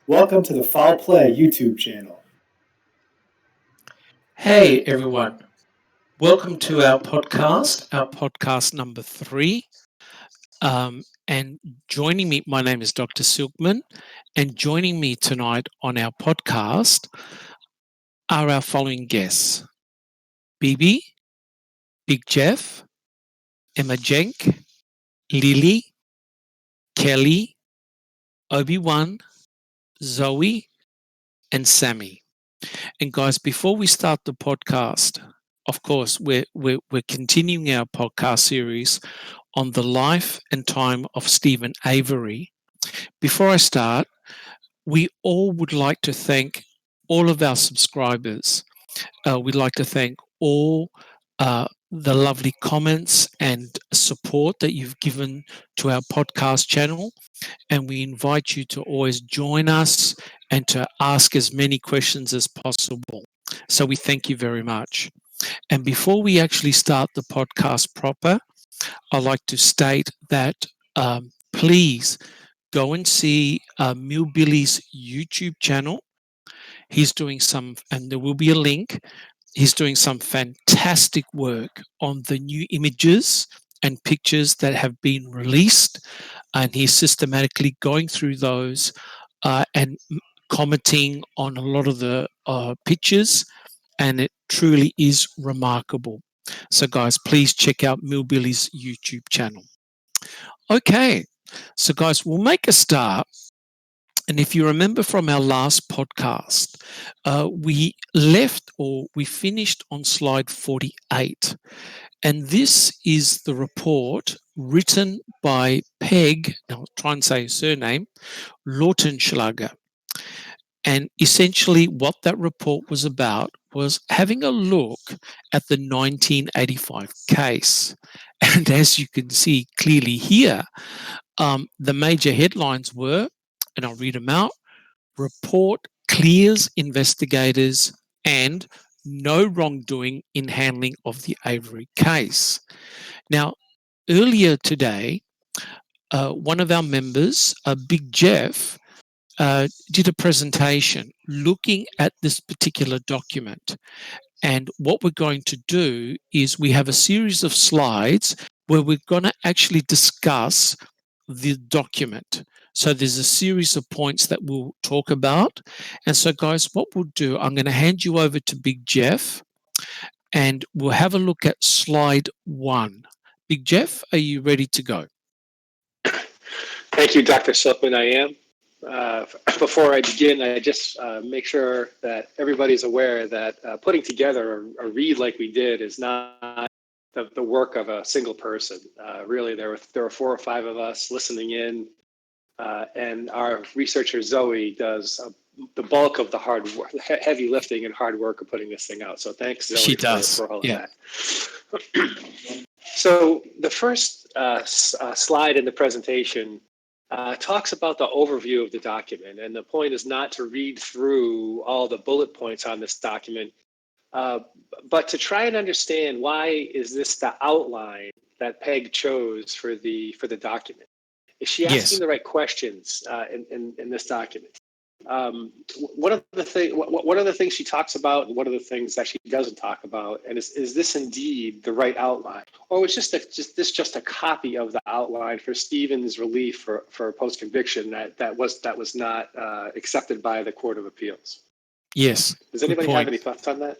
Welcome to the Foul Play YouTube channel. Hey everyone, welcome to our podcast number 3. And joining me, my name is Dr. Silkman, and joining me tonight on our podcast are our following guests: Bibi, Big Jeff, Emma Jenk, Lily, Kelly, Obi-Wan, Zoe, and Sammy. And guys, before we start the podcast, of course, we're continuing our podcast series on the life and time of Stephen Avery. Before I start, we all would like to thank all of our subscribers. We'd like to thank all the lovely comments and support that you've given to our podcast channel. And we invite you to always join us and to ask as many questions as possible. So we thank you very much. And before we actually start the podcast proper, I'd like to state that please go and see Billy's YouTube channel. He's doing some, and there will be a link. He's doing some fantastic work on the new images and pictures that have been released, and he's systematically going through those and commenting on a lot of the pictures, and it truly is remarkable. So guys, please check out Billy's YouTube channel. Okay, so guys, we'll make a start. And if you remember from our last podcast, we finished on slide 48. And this is the report written by Peg, I'll try and say her surname, Lautenschlager. And essentially what that report was about was having a look at the 1985 case. And as you can see clearly here, the major headlines were, and I'll read them out: report clears investigators and no wrongdoing in handling of the Avery case. Now, earlier today, one of our members, Big Jeff, did a presentation looking at this particular document. And what we're going to do is we have a series of slides where we're going to actually discuss the document. So there's a series of points that we'll talk about. And so guys, what we'll do, I'm going to hand you over to Big Jeff and we'll have a look at slide 1. Big Jeff, are you ready to go? Thank you, Dr. Silkman. I am. Before I begin, I just make sure that everybody's aware that putting together a read like we did is not the work of a single person. Really, there were 4 or 5 of us listening in, and our researcher Zoe does the bulk of the hard work, heavy lifting and hard work of putting this thing out. So thanks, Zoe, for all of that. So the first slide in the presentation talks about the overview of the document, and the point is not to read through all the bullet points on this document, but to try and understand why is this the outline that Peg chose for the document. Is she asking the right questions in this document? What are the things she talks about, and what are the things that she doesn't talk about? And is this indeed the right outline, or was just a copy of the outline for Stephen's relief for post-conviction that was not accepted by the Court of Appeals? Yes. Does anybody have any thoughts on that?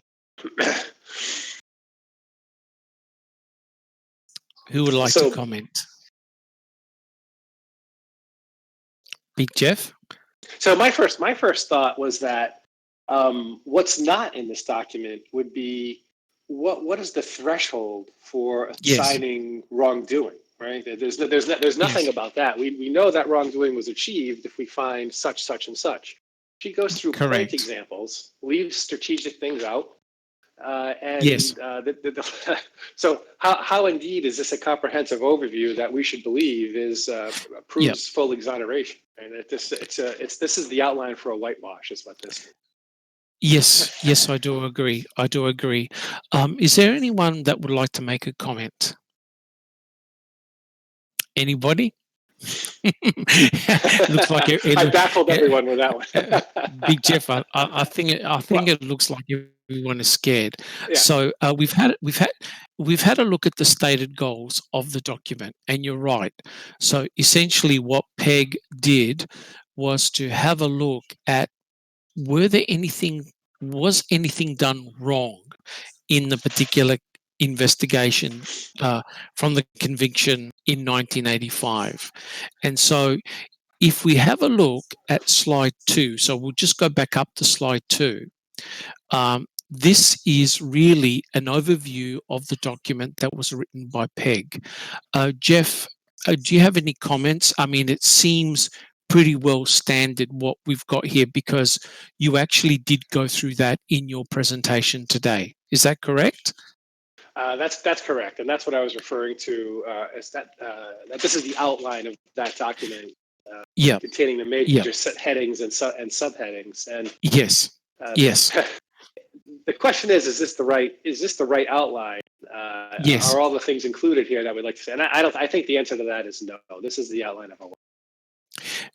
Who would like to comment? Big Jeff? So my first thought was that what's not in this document would be what is the threshold for assigning wrongdoing, right? There's nothing about that. We know that wrongdoing was achieved if we find such and such. She goes through great examples, leaves strategic things out, so how indeed is this a comprehensive overview that we should believe proves full exoneration? And this is the outline for a whitewash, is what this is. Yes, I do agree. Is there anyone that would like to make a comment? Anybody? Looks like I baffled everyone with that one. Big Jeff. I think it looks like everyone is scared. Yeah. So we've had a look at the stated goals of the document, and you're right. So essentially, what Peg did was to have a look at was anything done wrong in the particular investigation from the conviction in 1985. And so if we have a look at slide 2, so we'll just go back up to slide 2. This is really an overview of the document that was written by Peg. Jeff, do you have any comments? I mean, it seems pretty well standard what we've got here because you actually did go through that in your presentation today. Is that correct? That's correct, and that's what I was referring to as that this is the outline of that document, containing the major headings and subheadings. And yes. The question is this the right outline? Yes. Are all the things included here that we'd like to say? And I think the answer to that is no. This is the outline of our work.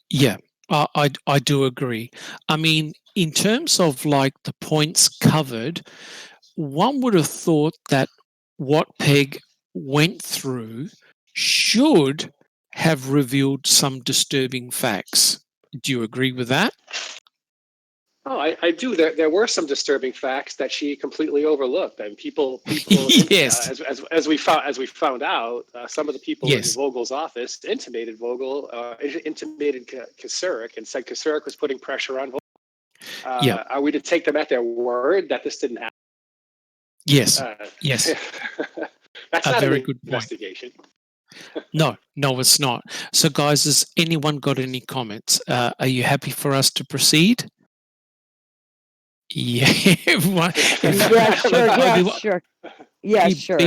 Yeah, I do agree. I mean, in terms of like the points covered, one would have thought that what Peg went through should have revealed some disturbing facts. Do you agree with that? Oh, I do. There were some disturbing facts that she completely overlooked, and people yes. As we found out, some of the people in Vogel's office intimated Kocourek and said Kocourek was putting pressure on Vogel. Are we to take them at their word that this didn't happen? Yes. That's a not very an good investigation. No, it's not. So, guys, has anyone got any comments? Are you happy for us to proceed? Yeah, sure. Yeah, sure.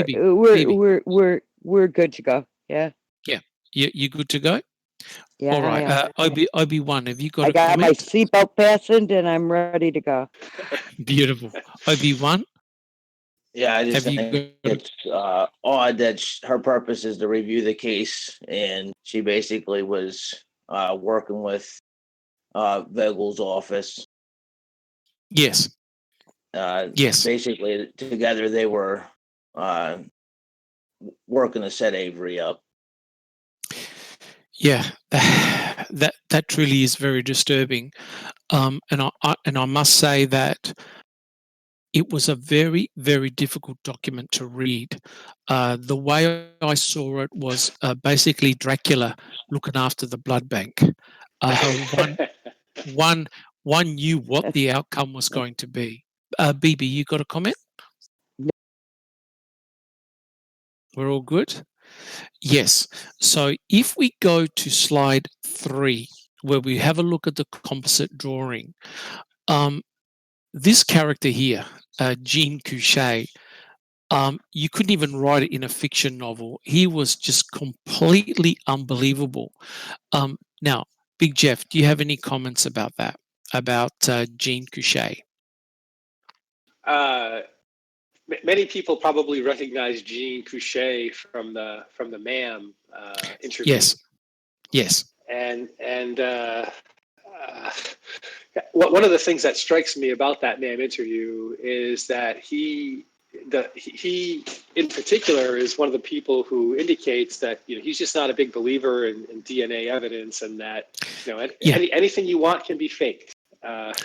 We're good to go. Yeah. Yeah, you good to go? Yeah. All right. Obi-Wan, have you got a comment? I got my seatbelt fastened and I'm ready to go. Beautiful. Obi-Wan? Yeah, I just think it's odd that her purpose is to review the case, and she basically was working with Vogel's office. Yes. Basically, together they were working to set Avery up. Yeah, that really is very disturbing, and I must say that it was a very, very difficult document to read. The way I saw it was basically Dracula looking after the blood bank. One knew what the outcome was going to be. BB, you got a comment? We're all good? Yes. So if we go to slide 3, where we have a look at the composite drawing, this character here, Jean Couchet, you couldn't even write it in a fiction novel. He was just completely unbelievable. Now, Big Jeff, do you have any comments about that, about Jean Couchet? Many people probably recognize Jean Couchet from the MAM interview. Yes. And one of the things that strikes me about that MAM interview is that he in particular is one of the people who indicates that he's just not a big believer in DNA evidence, and that anything you want can be faked. That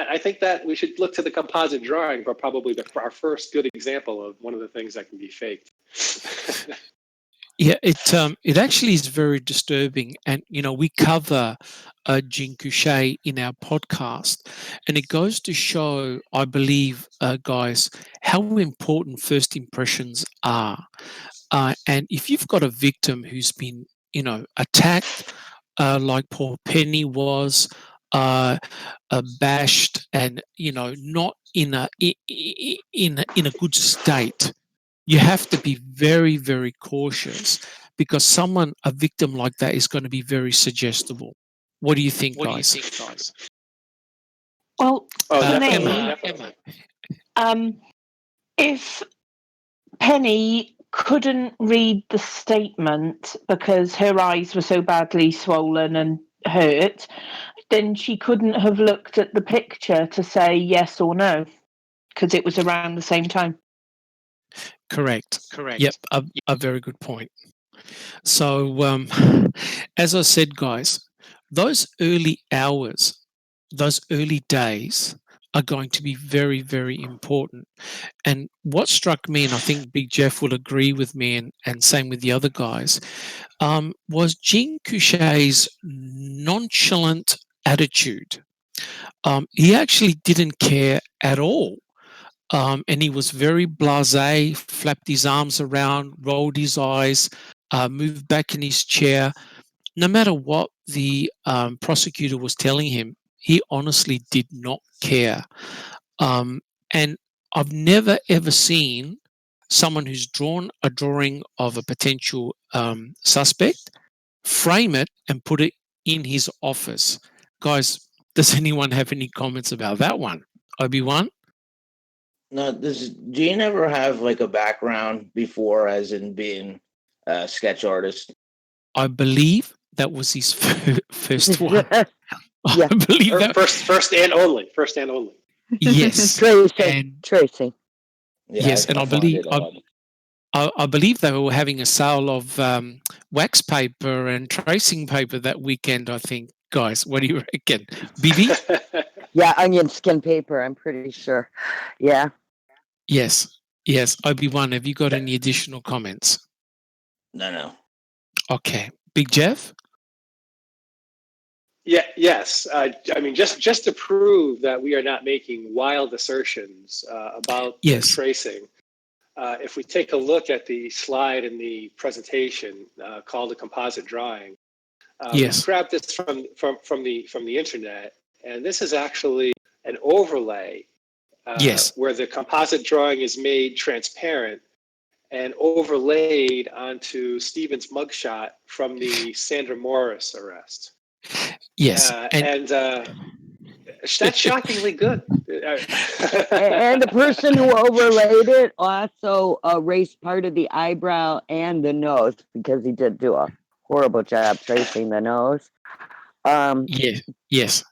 I think that we should look to the composite drawing for probably our first good example of one of the things that can be faked. Yeah, it actually is very disturbing, and we cover Jean Couchet in our podcast, and it goes to show, I believe, guys, how important first impressions are. And if you've got a victim who's been, attacked, like poor Penny was, bashed, and not in a good state, you have to be very, very cautious, because a victim like that is going to be very suggestible. What do you think, guys? Well, for me, Emma. If Penny couldn't read the statement because her eyes were so badly swollen and hurt, then she couldn't have looked at the picture to say yes or no because it was around the same time. Correct. Yep, a very good point. So, as I said, guys, those early hours, those early days are going to be very, very important. And what struck me, and I think Big Jeff will agree with me, and same with the other guys, was Jean Couchet's nonchalant attitude. He actually didn't care at all. And he was very blasé, flapped his arms around, rolled his eyes, moved back in his chair. No matter what the prosecutor was telling him, he honestly did not care. And I've never, ever seen someone who's drawn a drawing of a potential suspect, frame it, and put it in his office. Guys, does anyone have any comments about that one? Obi-Wan? No, do you never have like a background before, as in being a sketch artist? I believe that was his first one. Yeah. I believe that first and only. Yes, Tracing. Yeah, yes, and I believe they were having a sale of wax paper and tracing paper that weekend. I think, guys, what do you reckon, Bibi? Yeah, onion skin paper. I'm pretty sure. Yeah. Yes. Obi-Wan, have you got any additional comments? No. Okay, Big Jeff. Yeah. Yes. I mean, just to prove that we are not making wild assertions about tracing. If we take a look at the slide in the presentation called a composite drawing, we grabbed this from the internet, and this is actually an overlay where the composite drawing is made transparent and overlaid onto Stephen's mugshot from the Sandra Morris arrest. Yes, and that's shockingly good. And the person who overlaid it also erased part of the eyebrow and the nose because he did do a horrible job tracing the nose. Yes,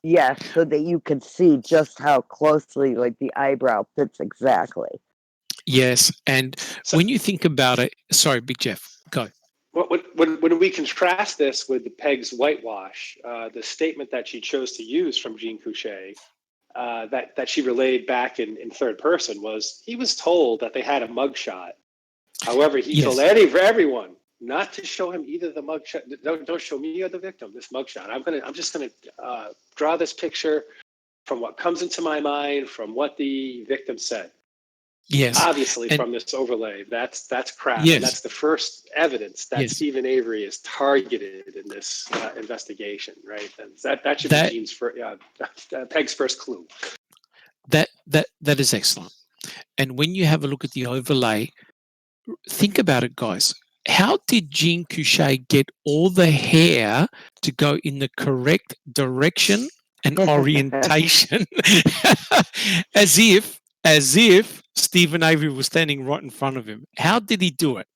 so that you could see just how closely, like, the eyebrow fits exactly. Yes, and when you think about it, sorry, Big Jeff, go. When we contrast this with the Peg's whitewash, the statement that she chose to use from Jean Couchet, that she relayed back in third person, was he was told that they had a mugshot. However, he told everyone not to show him either the mugshot. Don't show me or the victim this mugshot. I'm just gonna draw this picture from what comes into my mind, from what the victim said. Yes. Obviously, from this overlay, that's crap. Yes. And that's the first evidence that Stephen Avery is targeted in this investigation, right? And that should be Jean's Peg's first clue. That is excellent. And when you have a look at the overlay, think about it, guys. How did Jean Couchet get all the hair to go in the correct direction and orientation? as if Stephen Avery was standing right in front of him. How did he do it?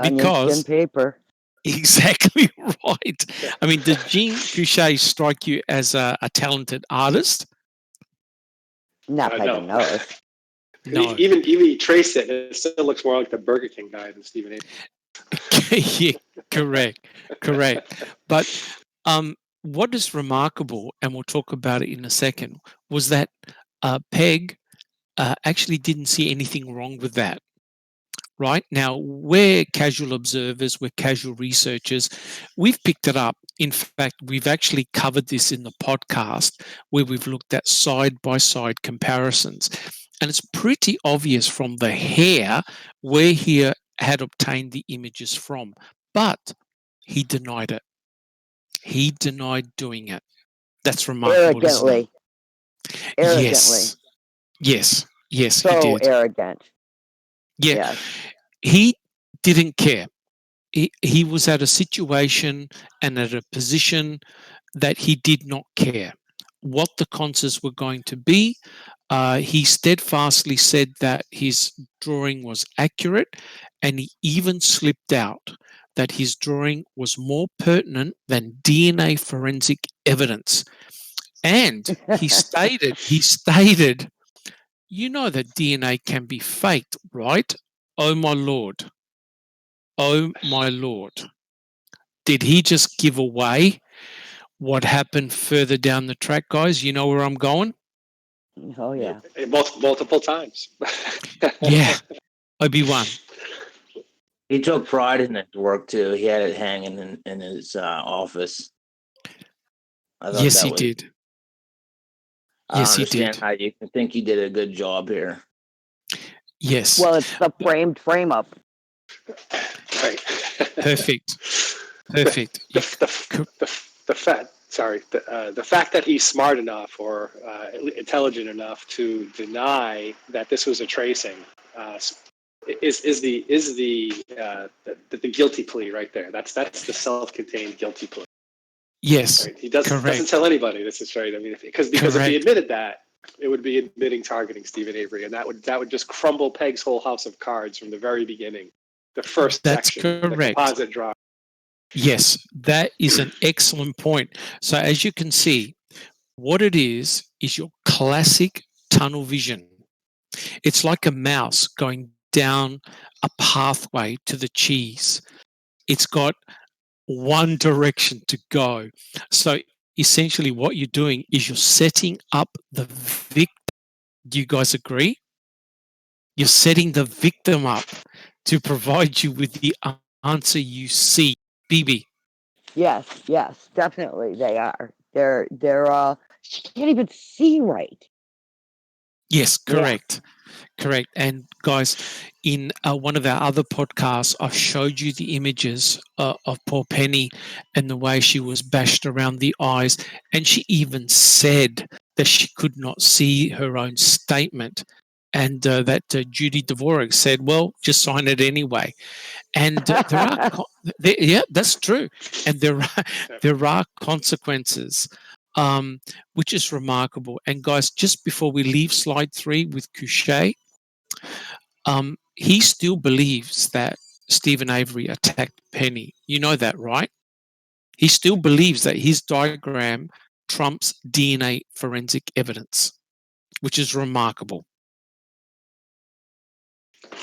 Because paper. Exactly right. I mean, did Jean Couchet strike you as a talented artist? Not by the nose. No. Even you trace it, it still looks more like the Burger King guy than Stephen Avery. Yeah, correct. But what is remarkable, and we'll talk about it in a second, was that Peg actually didn't see anything wrong with that. Right? Now, we're casual observers, we're casual researchers. We've picked it up. In fact, we've actually covered this in the podcast where we've looked at side-by-side comparisons. And it's pretty obvious from the hair where he had obtained the images from. But he denied it. He denied doing it. That's remarkable. Arrogantly. Yes, so he did. Arrogant. Yeah. Yes. He didn't care. He was at a situation and at a position that he did not care what the consequences were going to be. He steadfastly said that his drawing was accurate, and he even slipped out that his drawing was more pertinent than DNA forensic evidence. And he stated, you know that DNA can be faked, right? Oh my Lord. Oh my Lord. Did he just give away what happened further down the track, guys? You know where I'm going? Oh yeah. Multiple times. Yeah. Obi-Wan. He took pride in his work too. He had it hanging in his office. I thought Yes, that he was. did. I Yes, he understand did. how you can think you did a good job here. Yes. Well, it's the framed frame up. Right. Perfect. Perfect. The fact that he's smart enough or intelligent enough to deny that this was a tracing is the guilty plea right there. That's the self-contained guilty plea. Yes. Right? He doesn't tell anybody this is right. I mean, because if he admitted that, it would be admitting targeting Stephen Avery, and that would just crumble Peg's whole house of cards from the very beginning. The first section, the composite drawing. Yes, that is an excellent point. So as you can see, what it is your classic tunnel vision. It's like a mouse going down a pathway to the cheese. It's got one direction to go. So essentially what you're doing is you're setting up the victim. Do you guys agree? You're setting the victim up to provide you with the answer you see. BB. Yes, definitely they are. They're she can't even see right. Yes, correct. Correct. And guys, in one of our other podcasts, I showed you the images of poor Penny and the way she was bashed around the eyes. And she even said that she could not see her own statement. And that Judy Dvorak said, well, just sign it anyway. And yeah, that's true. And there are consequences, which is remarkable. And guys, just before we leave slide 3 with Couchet, he still believes that Stephen Avery attacked Penny. You know that, right? He still believes that his diagram trumps DNA forensic evidence, which is remarkable.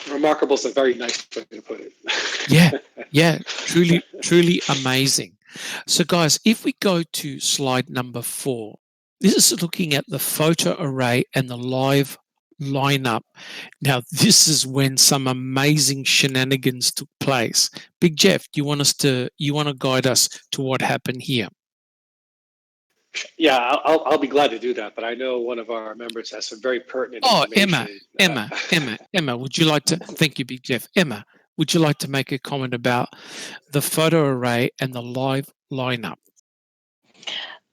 Remarkable is a very nice way to put it. Yeah, truly amazing. So guys, if we go to slide number 4, this is looking at the photo array and the live lineup. Now, this is when some amazing shenanigans took place. Big Jeff, do you want to guide us to what happened here? Yeah, I'll be glad to do that. But I know one of our members has some very pertinent information. Emma, would you like to? Thank you, Big Jeff. Emma, would you like to make a comment about the photo array and the live lineup?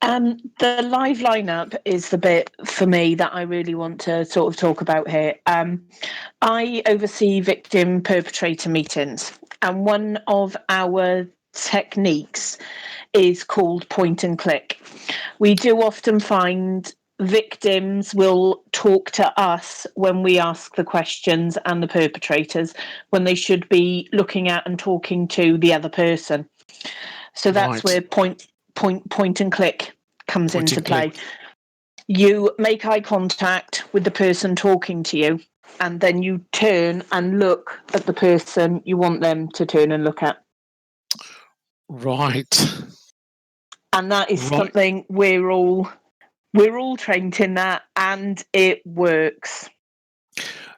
The live lineup is the bit for me that I really want to sort of talk about here. I oversee victim perpetrator meetings, and one of our techniques is called point and click. We do often find victims will talk to us when we ask the questions and the perpetrators when they should be looking at and talking to the other person. So that's where point and click comes into play. You make eye contact with the person talking to you, and then you turn and look at the person you want them to turn and look at. Right. And that is something we're all trained in that, and it works.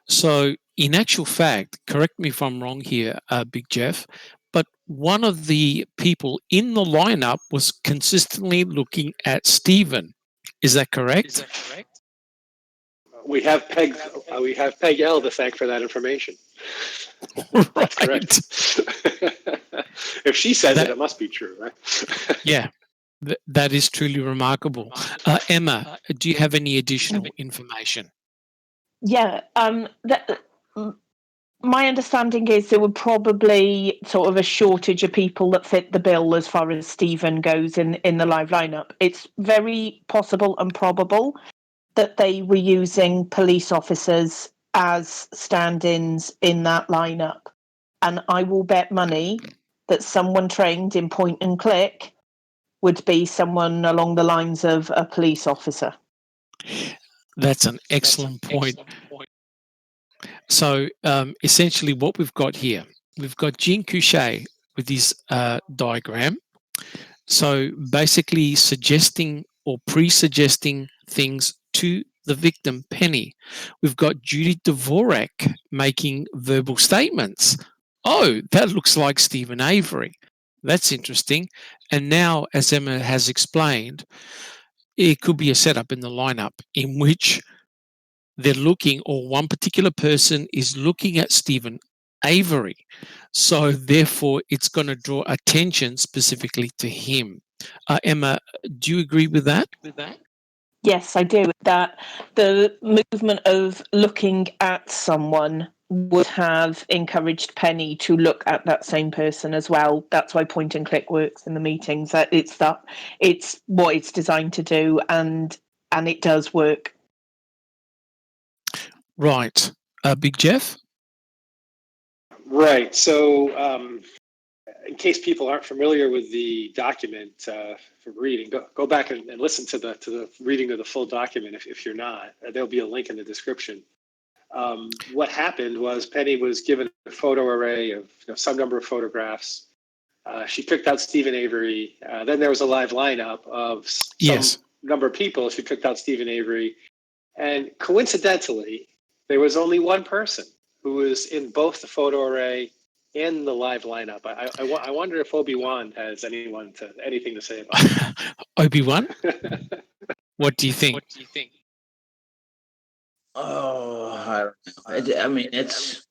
So in actual fact, correct me if I'm wrong here, Big Jeff, but one of the people in the lineup was consistently looking at Stephen. Is that correct? We have Peg L to thank for that information. That's correct. If she says it must be true, right? Yeah, that is truly remarkable. Emma, do you have any additional information? Yeah, my understanding is there were probably sort of a shortage of people that fit the bill as far as Stephen goes in the live lineup. It's very possible and probable that they were using police officers as stand-ins in that lineup. And I will bet money that someone trained in point and click would be someone along the lines of a police officer. That's an excellent point. So essentially what we've got here, we've got Jean Couchet with his diagram. So basically suggesting or pre-suggesting things to the victim, Penny. We've got Judy Dvorak making verbal statements. Oh, that looks like Stephen Avery. That's interesting. And now, as Emma has explained, it could be a setup in the lineup in which they're looking, or one particular person is looking at Stephen Avery. So therefore, it's going to draw attention specifically to him. Emma, do you agree with that? Yes, I do. That the movement of looking at someone would have encouraged Penny to look at that same person as well. That's why point and click works in the meetings. That it's what it's designed to do, and it does work. Right. Big Jeff? Right. So in case people aren't familiar with the document for reading, go back and listen to the reading of the full document if you're not. There'll be a link in the description. What happened was Penny was given a photo array of some number of photographs. She picked out Stephen Avery. Then there was a live lineup of some number of people. She picked out Stephen Avery. And coincidentally, there was only one person who was in both the photo array and the live lineup. I wonder if Obi-Wan has anything to say about it. Obi-Wan? What do you think? Oh, I mean, it's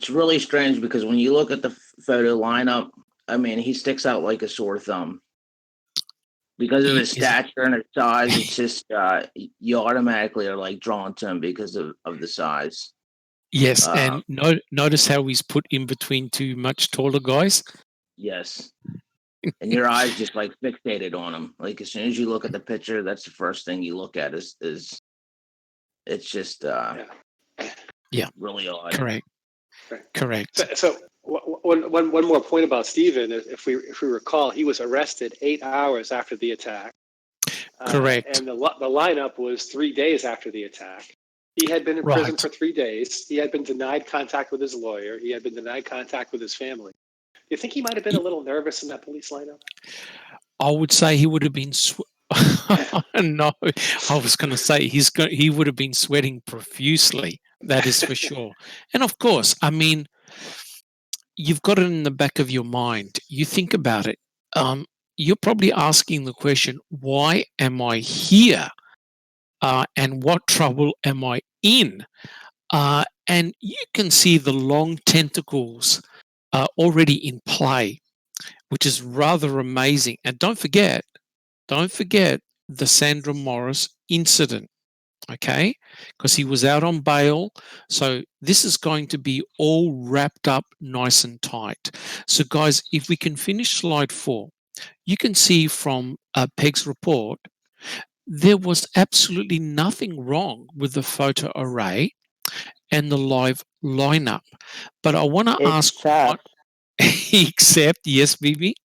really strange because when you look at the photo lineup, I mean, he sticks out like a sore thumb. Because of his stature and his size, it's just you automatically are like drawn to him because of the size. Yes, and notice how he's put in between two much taller guys. Yes, and your eyes just like fixated on him. Like as soon as you look at the picture, that's the first thing you look at is it's just really odd. Correct. So one more point about Stephen. If we recall, he was arrested 8 hours after the attack. Correct. And the lineup was 3 days after the attack. He had been in prison for 3 days. He had been denied contact with his lawyer. He had been denied contact with his family. Do you think he might have been a little nervous in that police lineup? I would say he would have been. No, I was going to say he would have been sweating profusely. That is for sure. And of course, I mean, you've got it in the back of your mind. You think about it. You're probably asking the question, why am I here? And what trouble am I in? And you can see the long tentacles already in play, which is rather amazing. And don't forget the Sandra Morris incident, okay? Because he was out on bail. So this is going to be all wrapped up nice and tight. So guys, if we can finish slide 4, you can see from Peg's report, there was absolutely nothing wrong with the photo array and the live lineup. But I want to ask what, except, yes, Bibi?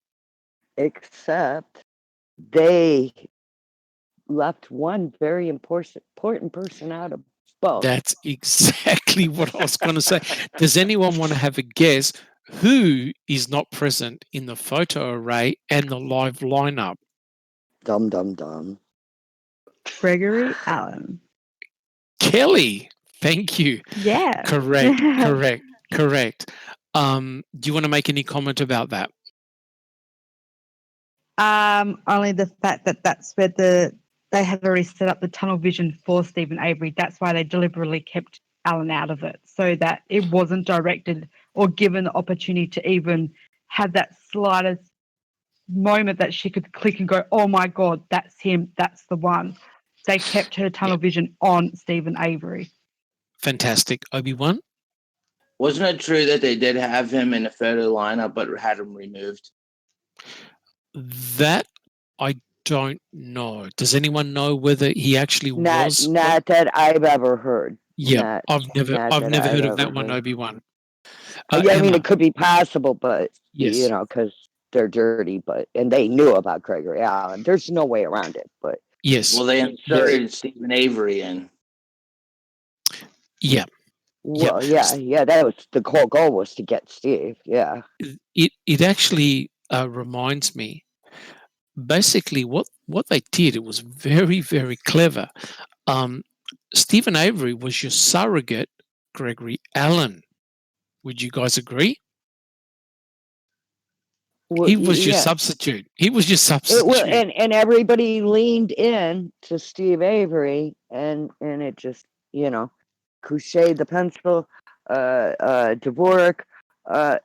Except they left one very important person out of both. That's exactly what I was going to say. Does anyone want to have a guess who is not present in the photo array and the live lineup? Dum. Gregory Allen. Kelly. Thank you. Yeah. Correct. Do you want to make any comment about that? Only the fact that that's where they had already set up the tunnel vision for Stephen Avery. That's why they deliberately kept Alan out of it, so that it wasn't directed or given the opportunity to even have that slightest moment that she could click and go, oh my God, that's him, that's the one. They kept her tunnel vision on Stephen Avery. Fantastic. Obi-Wan? Wasn't it true that they did have him in the photo lineup but had him removed? That I don't know. Does anyone know whether he actually was? Not that I've ever heard. Yeah, I've never heard of that one, heard. Obi-Wan. Yeah, I mean, Emma. it could be possible, but Yes. because they're dirty, and they knew about Gregory Allen. There's no way around it. But Yes. Well, they inserted Stephen Avery in. Yeah. well, yeah, that was the whole goal, was to get Steve. Yeah. It actually reminds me. Basically, what they did, it was very, very clever. Stephen Avery was your surrogate, Gregory Allen. Would you guys agree? Well, He was your yeah. substitute. He was your substitute. And everybody leaned in to Steve Avery, and it just, Couchet, the pencil, Dvorak,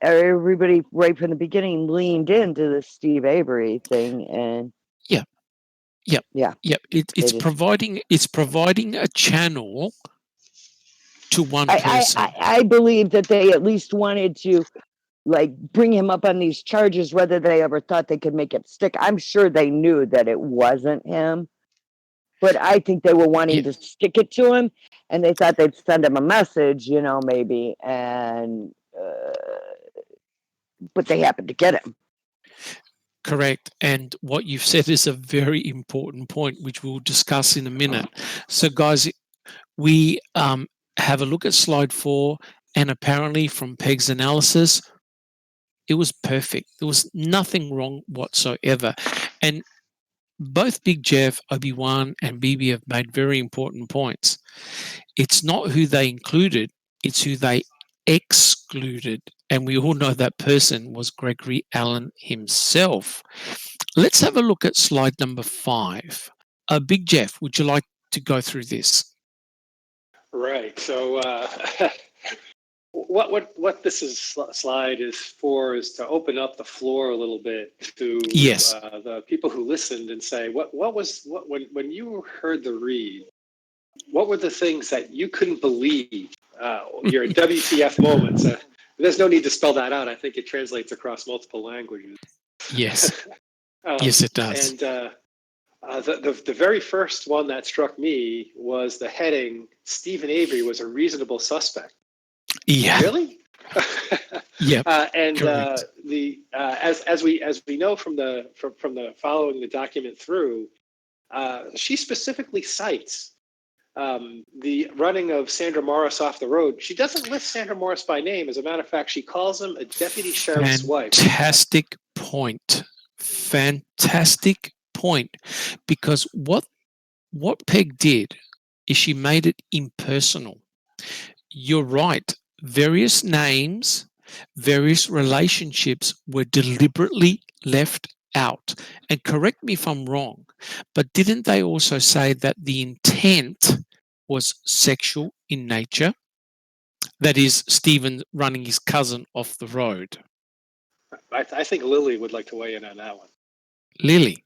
everybody right from the beginning leaned into the Steve Avery thing, and Yep. It's providing a channel to one person. I believe that they at least wanted to bring him up on these charges, whether they ever thought they could make it stick. I'm sure they knew that it wasn't him, but I think they were wanting to stick it to him, and they thought they'd send him a message, maybe, and but they happened to get him. Correct. And what you've said is a very important point, which we'll discuss in a minute. So, guys, we have a look at slide 4, and apparently from Peg's analysis, it was perfect. There was nothing wrong whatsoever. And both Big Jeff, Obi-Wan, and BB have made very important points. It's not who they included, it's who they excluded. And we all know that person was Gregory Allen himself. Let's have a look at slide number 5. Big Jeff, would you like to go through this? Right. So what this slide is for is to open up the floor a little bit to the people who listened and say, when you heard the read, what were the things that you couldn't believe? Your WTF moments. There's no need to spell that out. I think it translates across multiple languages. Yes. Yes, it does. And the very first one that struck me was the heading, Stephen Avery was a reasonable suspect. Yeah. Really? Yeah. And as we know from the following the document through, she specifically cites the running of Sandra Morris off the road. She doesn't list Sandra Morris by name. As a matter of fact, she calls him a deputy sheriff's wife. Fantastic point. Because what Peg did is she made it impersonal. You're right. Various names, various relationships were deliberately left out. And correct me if I'm wrong, but didn't they also say that the intent was sexual in nature? That is, Stephen running his cousin off the road. I think Lily would like to weigh in on that one. Lily.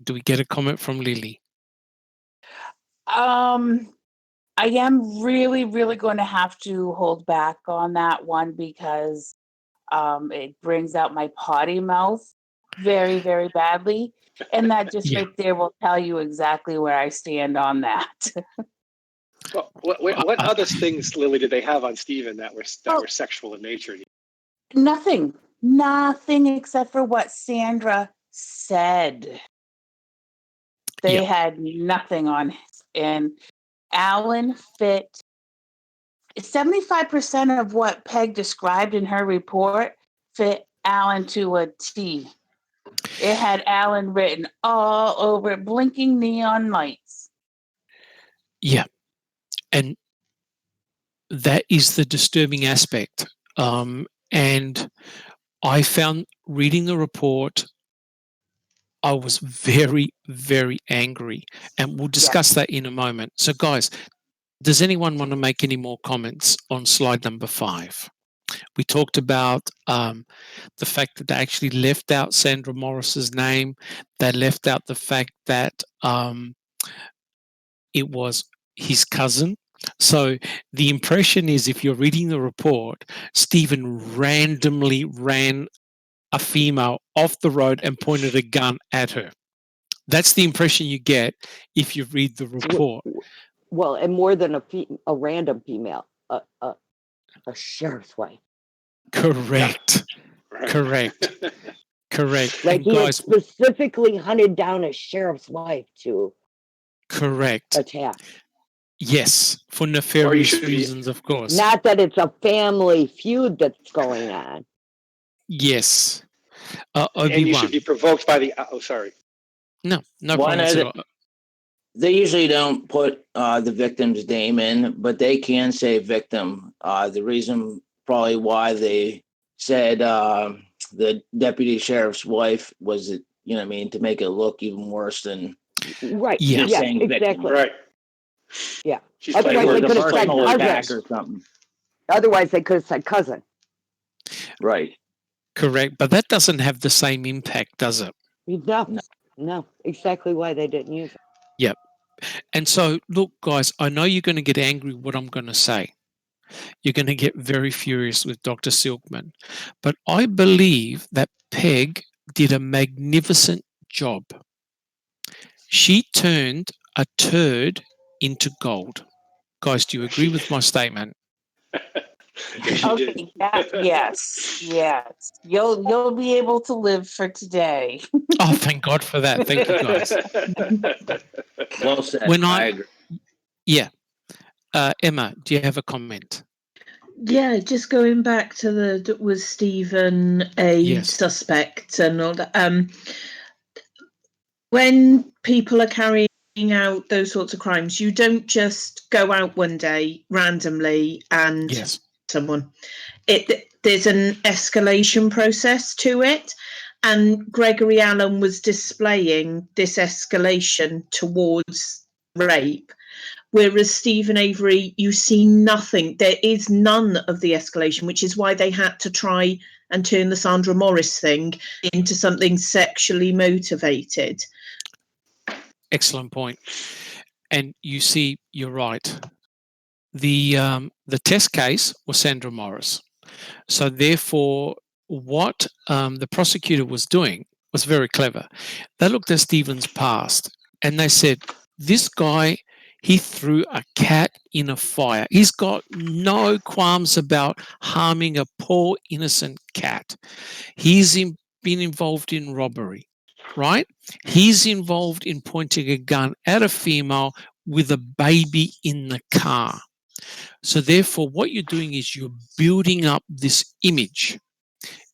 Do we get a comment from Lily? I am really, really going to have to hold back on that one because it brings out my potty mouth very, very badly. And that just right there will tell you exactly where I stand on that. Well, what other things, Lily, did they have on Stephen that were sexual in nature? Nothing except for what Sandra said. They had nothing on it. And Alan fit 75% of what Peg described in her report fit Alan to a T. It had Alan written all over it, blinking neon lights. Yeah. And that is the disturbing aspect. And I found reading the report, I was very, very angry. And we'll discuss that in a moment. So, guys, does anyone want to make any more comments on slide number 5? We talked about the fact that they actually left out Sandra Morris's name. They left out the fact that it was his cousin. So the impression is, if you're reading the report, Stephen randomly ran a female off the road and pointed a gun at her. That's the impression you get if you read the report. Well, and more than a random female, a sheriff's wife. Correct. Right. Correct. Correct. Like And he had guys, specifically hunted down a sheriff's wife to correct. attack. Yes, for nefarious reasons, of course. Not that it's a family feud that's going on. Yes. And you should Obi-Wan. be provoked by the. Oh, sorry. No One problems of at all. They usually don't put the victim's name in, but they can say victim. The reason probably why they said the deputy sheriff's wife was, you know what I mean, to make it look even worse than Right. Yeah. Yeah, saying victim. exactly. Right. Yeah. She's Otherwise, playing Like they it words. was could a have said personal attack cousin. or something. Otherwise, they could have said cousin. Right. Correct. But that doesn't have the same impact, does it? No. Exactly why they didn't use it. Yep. And so, look, guys, I know you're going to get angry with what I'm going to say. You're going to get very furious with Dr. Silkman. But I believe that Peg did a magnificent job. She turned a turd into gold. Guys, do you agree with my statement? Yes, you did. Okay, yes. You'll be able to live for today. Oh, thank God for that. Thank you, guys. Well said. When I agree. Yeah. Emma, do you have a comment? Yeah, just going back to was Stephen a Yes. suspect and all that. When people are carrying out those sorts of crimes, you don't just go out one day randomly and Yes. someone. There's an escalation process to it, and Gregory Allen was displaying this escalation towards rape. Whereas Stephen Avery, you see nothing. There is none of the escalation, which is why they had to try and turn the Sandra Morris thing into something sexually motivated. Excellent point. And you see, you're right. The test case was Sandra Morris. So therefore, what the prosecutor was doing was very clever. They looked at Stephen's past and they said, this guy, he threw a cat in a fire. He's got no qualms about harming a poor innocent cat. He's been involved in robbery, right? He's involved in pointing a gun at a female with a baby in the car. So therefore, what you're doing is you're building up this image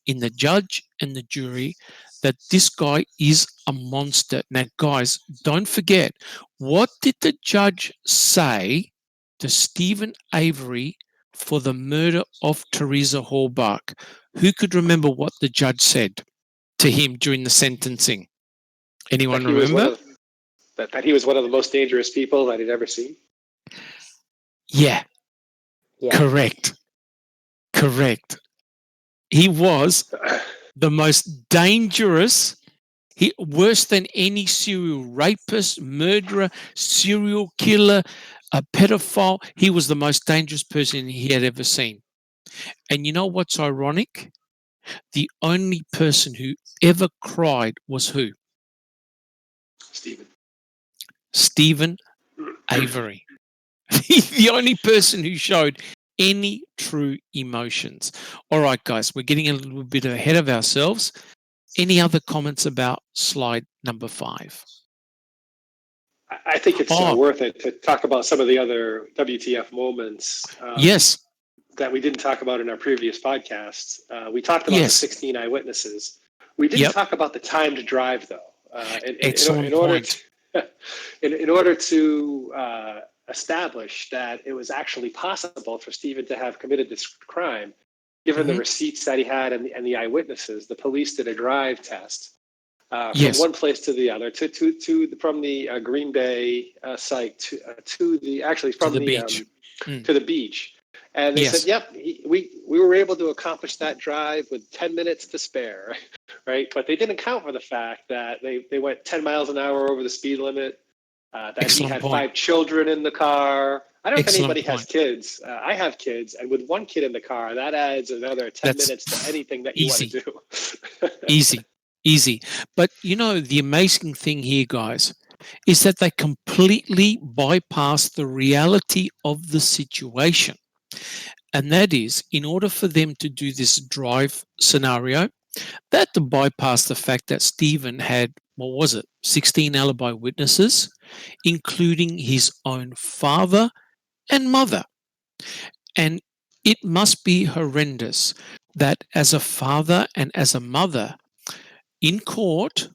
in the judge and the jury that this guy is a monster. Now, guys, don't forget, what did the judge say to Stephen Avery for the murder of Teresa Hallbach? Who could remember what the judge said to him during the sentencing? Anyone That he was remember? that he was one of the most dangerous people that he'd ever seen. Yeah. Correct. He was the most dangerous, worse than any serial rapist, murderer, serial killer, a pedophile. He was the most dangerous person he had ever seen. And you know what's ironic? The only person who ever cried was who? Stephen Avery. The only person who showed any true emotions. All right, guys, we're getting a little bit ahead of ourselves. Any other comments about slide number 5? I think it's worth it to talk about some of the other WTF moments. Yes. That we didn't talk about in our previous podcasts. We talked about the 16 eyewitnesses. We didn't talk about the time to drive, though. Excellent point. In order to establish that it was actually possible for Stephen to have committed this crime, given the receipts that he had and the eyewitnesses, the police did a drive test from one place to the other, from the Green Bay site to the beach. And they said, yep, we were able to accomplish that drive with 10 minutes to spare, right? But they didn't account for the fact that they went 10 miles an hour over the speed limit, that he had 5 children in the car, I don't know if Excellent anybody has point. kids. I have kids, and with one kid in the car, that adds another 10 That's minutes to anything that you easy. want to do. Easy. But the amazing thing here, guys, is that they completely bypass the reality of the situation. And that is, in order for them to do this drive scenario, they had to bypass the fact that Stephen had, 16 alibi witnesses, including his own father and mother. And it must be horrendous that as a father and as a mother in court,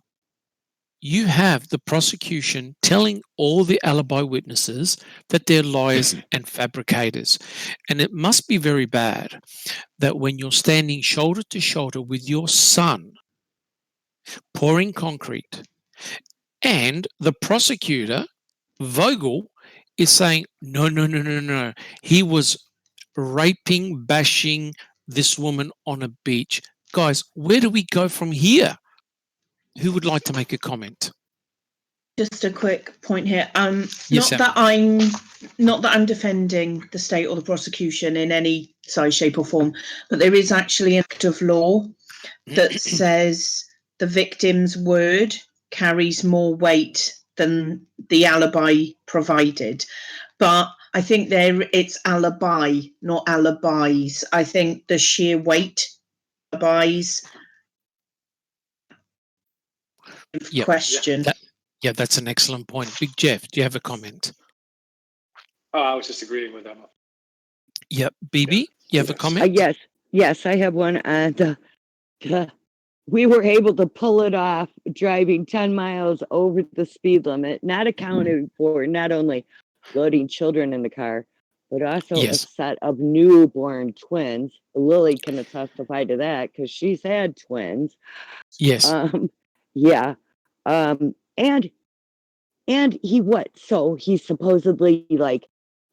you have the prosecution telling all the alibi witnesses that they're liars and fabricators. And it must be very bad that when you're standing shoulder to shoulder with your son, pouring concrete, and the prosecutor, Vogel, is saying, no. He was raping, bashing this woman on a beach. Guys, where do we go from here? Who would like to make a comment? Just a quick point here. Yes, not that I'm defending the state or the prosecution in any size, shape, or form, but there is actually an act of law that says the victim's word carries more weight than the alibi provided. But I think it's alibi, not alibis. I think the sheer weight of alibis question. That's an excellent point. Big Jeff, do you have a comment? Oh, I was just agreeing with Emma. Yep. BB, you have a comment? Yes, I have one. We were able to pull it off driving 10 miles over the speed limit, not accounted for not only loading children in the car, but also a set of newborn twins. Lily can testify to that because she's had twins. Yes. And he so he supposedly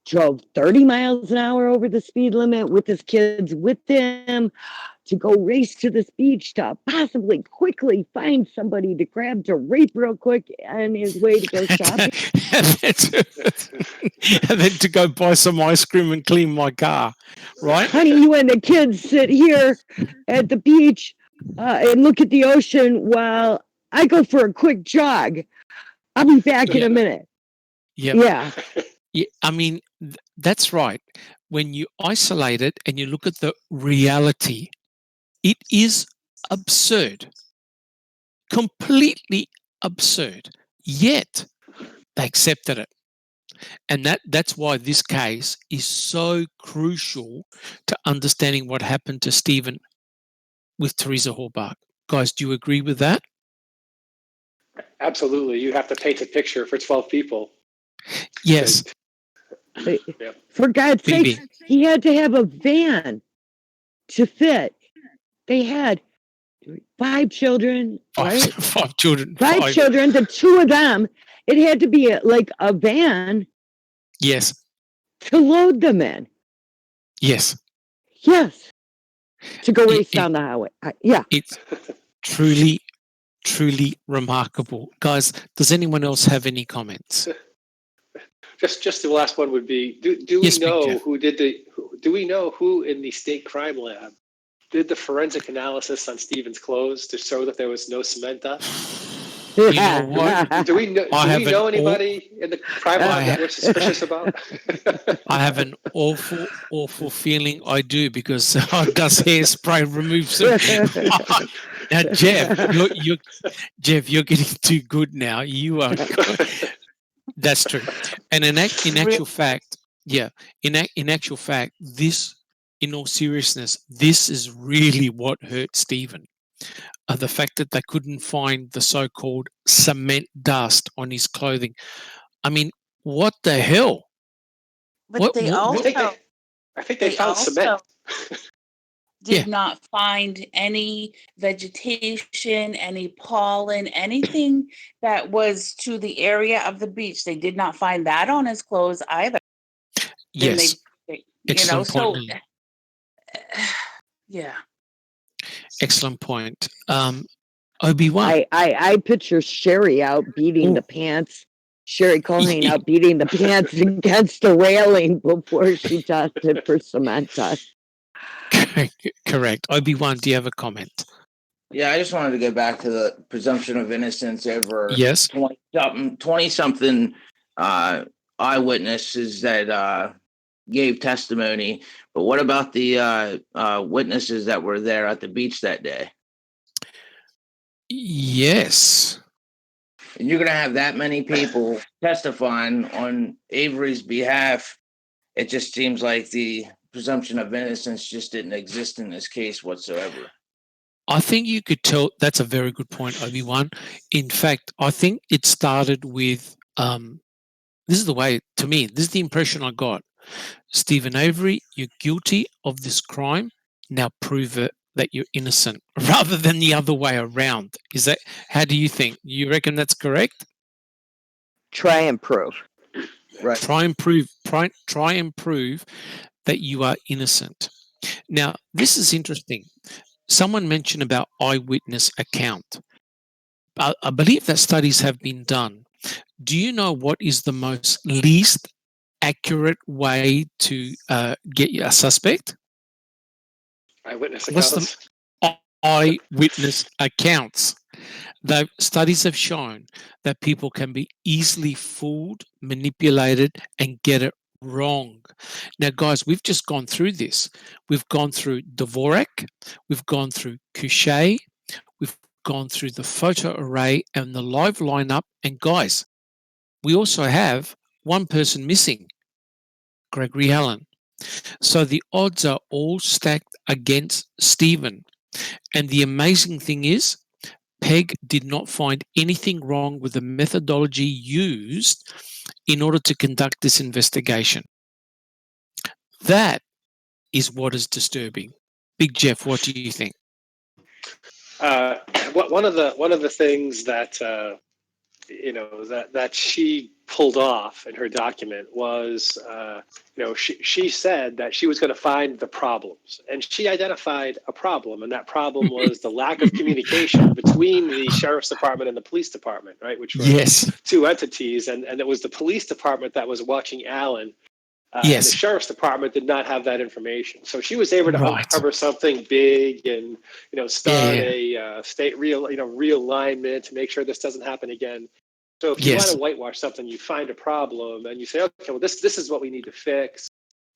drove 30 miles an hour over the speed limit with his kids with him to go race to this beach to possibly quickly find somebody to grab to rape real quick on his way to go shopping. And then to go buy some ice cream and clean my car, right? Honey, you and the kids sit here at the beach and look at the ocean while I go for a quick jog. I'll be back in a minute. Yeah. I mean, that's right. When you isolate it and you look at the reality, it is absurd, completely absurd. Yet they accepted it. And that's why this case is so crucial to understanding what happened to Stephen with Teresa Horbach. Guys, do you agree with that? Absolutely. You have to paint a picture for 12 people. Yes. For God's sake, he had to have a van to fit. They had 5 children, right? 5 children. 5 children, the 2 of them. It had to be a van. Yes. To load them in. Yes. Yes. To go race down the highway. It's truly remarkable. Guys, does anyone else have any comments? Just the last one would be, do we know who did do we know who in the state crime lab did the forensic analysis on Stephen's clothes to show that there was no cement dust? You know what? Do we know anybody in the crime lab that we're suspicious about? I have an awful feeling I do, because does hairspray remove some? Now, Jeff, you're getting too good now. You are. That's true. And in actual fact, in actual fact, this, in all seriousness, this is really what hurt Stephen. The fact that they couldn't find the so-called cement dust on his clothing. I mean, what the hell? But I think they found cement. Did not find any vegetation, any pollen, anything that was to the area of the beach. They did not find that on his clothes either. Yes. Excellent point. Yeah. Excellent point. Obi-Wan. I picture Sherry out beating the pants Sherry Culhane out beating the pants against the railing before she tossed it for cement dust. Correct. Obi-Wan, do you have a comment? Yeah, I just wanted to get back to the presumption of innocence over Yes. 20-something eyewitnesses that gave testimony. But what about the witnesses that were there at the beach that day? Yes. And you're going to have that many people testifying on Avery's behalf. It just seems like the presumption of innocence just didn't exist in this case whatsoever. I think you could tell. That's a very good point, Obi-Wan. In fact, I think it started with, this is the way, to me, this is the impression I got. Stephen Avery, you're guilty of this crime. Now prove it that you're innocent, rather than the other way around. Is that, how do you think? You reckon that's correct? Try and prove. Right. Try and prove that you are innocent. Now, this is interesting. Someone mentioned about eyewitness account. I believe that studies have been done. Do you know what is the least accurate way to get a suspect? Eyewitness What's accounts. the eyewitness accounts? The studies have shown that people can be easily fooled, manipulated, and get it wrong. Now, guys, we've just gone through this. We've gone through Dvorak, we've gone through Couchet, we've gone through the photo array and the live lineup. And guys, we also have one person missing, Gregory Allen. So the odds are all stacked against Stephen. And the amazing thing is, Peg did not find anything wrong with the methodology used in order to conduct this investigation. That is what is disturbing. Big Jeff, what do you think? One of the things that that she pulled off in her document was, she said that she was going to find the problems, and she identified a problem, and that problem was the lack of communication between the sheriff's department and the police department, right? Which were Yes. two entities, and it was the police department that was watching Allen. Yes. And the sheriff's department did not have that information, so she was able to Right. uncover something big and start a state realignment to make sure this doesn't happen again. So if you Yes. want to whitewash something, you find a problem and you say, okay, well this is what we need to fix.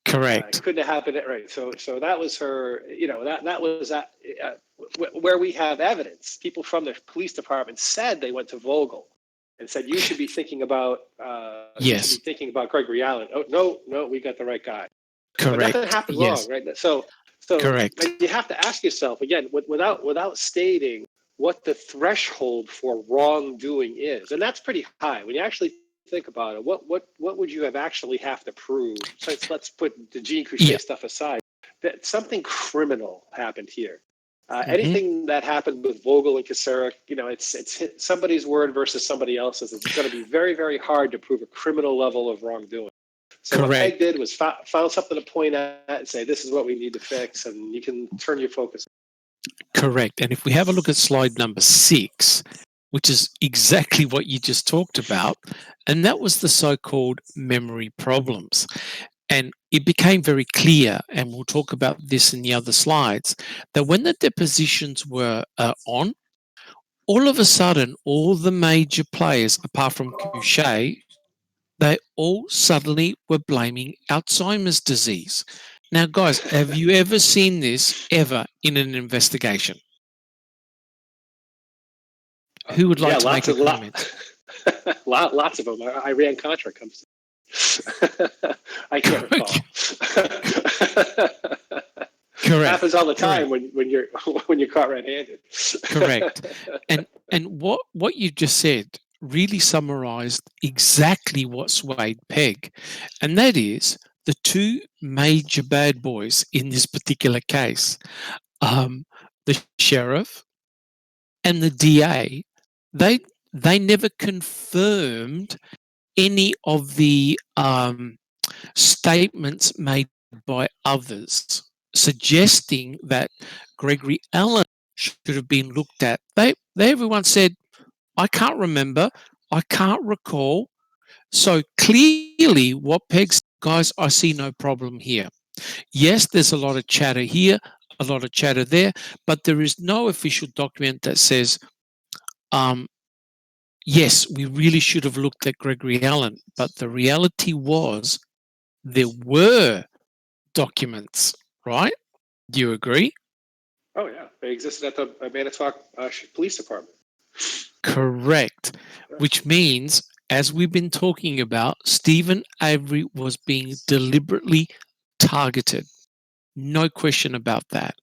Correct. It couldn't have happened, right? So that was her. That was where we have evidence. People from the police department said they went to Vogel and said, you should be thinking about Gregory Allen. Oh, no, we got the right guy. Correct. But nothing happened wrong, right? So correct. You have to ask yourself again, without stating what the threshold for wrongdoing is, and that's pretty high. When you actually think about it, what would you actually have to prove? So let's put the Jean Couchet stuff aside. That something criminal happened here. Anything that happened with Vogel and Kocourek, it's somebody's word versus somebody else's. It's going to be very, very hard to prove a criminal level of wrongdoing. So Correct. what Peg did was found something to point at and say, this is what we need to fix, and you can turn your focus. Correct. And if we have a look at slide number 6, which is exactly what you just talked about, and that was the so-called memory problems. And it became very clear, and we'll talk about this in the other slides, that when the depositions were on, all of a sudden, all the major players, apart from Couchet, they all suddenly were blaming Alzheimer's disease. Now, guys, have you ever seen this ever in an investigation? Who would like to make a comment? Lots of them. Iran-Contra comes. I can't recall. Correct. Happens all the time when you're caught red-handed. Correct. And what you just said really summarized exactly what swayed Peg, and that is the two major bad boys in this particular case, the sheriff and the DA. They never confirmed any of the statements made by others, suggesting that Gregory Allen should have been looked at. Everyone said, I can't remember, I can't recall. So clearly what Peg's, guys, I see no problem here. Yes, there's a lot of chatter here, a lot of chatter there, but there is no official document that says, yes, we really should have looked at Gregory Allen, but the reality was there were documents, right? Do you agree? Oh yeah, they existed at the Manitowoc Police Department. Correct. Which means, as we've been talking about, Stephen Avery was being deliberately targeted. No question about that.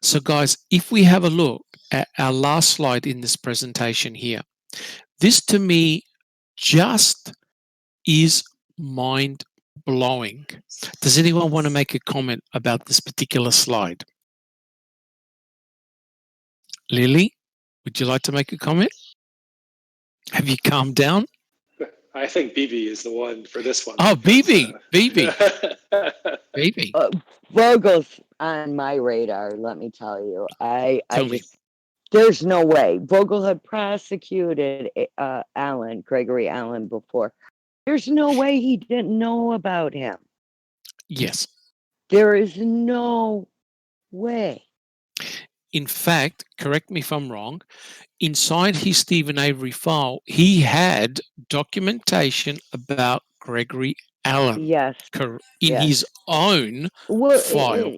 So guys, if we have a look at our last slide in this presentation here, this to me just is mind blowing. Does anyone want to make a comment about this particular slide? Lily, would you like to make a comment? Have you calmed down? I think BB is the one for this one. Oh, because, BB. Vogel's on my radar, let me tell you. Tell me. There's no way. Vogel had prosecuted Gregory Allen before. There's no way he didn't know about him. Yes. There is no way. In fact, correct me if I'm wrong, inside his Stephen Avery file, he had documentation about Gregory Allen. Yes. In his own file.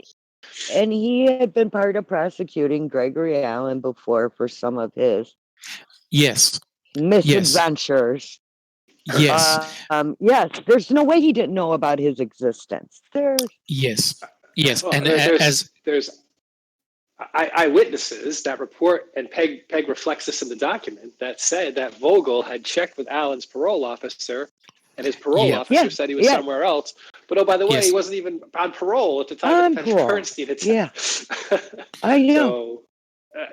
And he had been part of prosecuting Gregory Allen before for some of his misadventures. Yes. Yes, there's no way he didn't know about his existence. Yes. Well, and there's eyewitnesses that report, and Peg reflects this in the document, that said that Vogel had checked with Allen's parole officer, and his parole officer said he was somewhere else. But oh, by the way, he wasn't even on parole at the time that Bernstein had said. I know.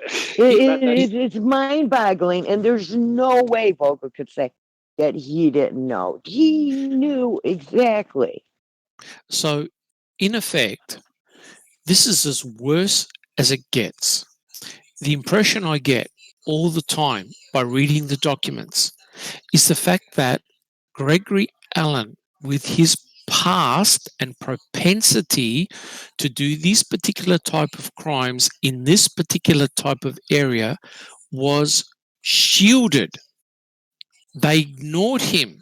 So, it's mind-boggling, and there's no way Vogel could say that he didn't know. He knew exactly. So, in effect, this is as worse as it gets. The impression I get all the time by reading the documents is the fact that Gregory Allen, with his past and propensity to do this particular type of crimes in this particular type of area, was shielded. They ignored him.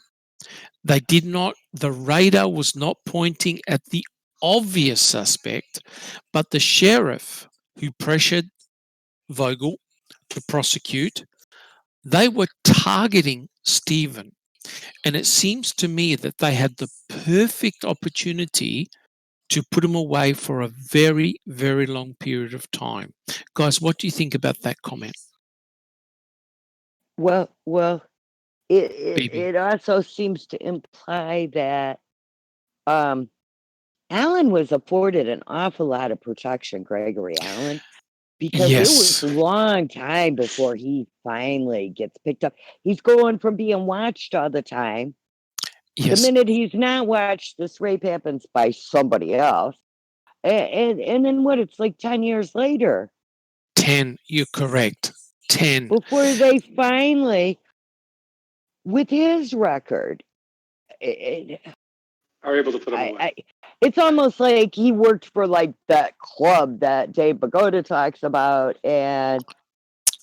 They did not, the radar was not pointing at the obvious suspect, but the sheriff who pressured Vogel to prosecute, they were targeting Stephen. And it seems to me that they had the perfect opportunity to put him away for a very, very long period of time. Guys, what do you think about that comment? Well, it also seems to imply that Allen was afforded an awful lot of protection, Gregory Allen, because it was a long time before he finally gets picked up. He's going from being watched all the time. The minute he's not watched, this rape happens by somebody else. And then what? It's like 10 years later. 10, you're correct. 10. Before they finally, with his record, are able to put him away. It's almost like he worked for like that club that Dave Bagoda talks about, and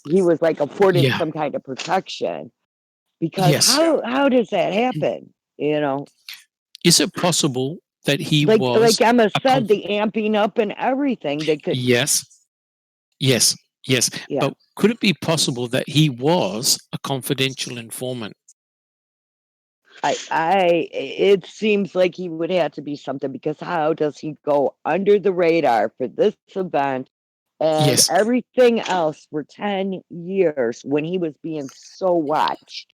he was like afforded some kind of protection. Because how does that happen? You know, is it possible that he was like Emma said, the amping up and everything? They could. Yes. Yeah. But could it be possible that he was a confidential informant? It seems like he would have to be something, because how does he go under the radar for this event and everything else for 10 years when he was being so watched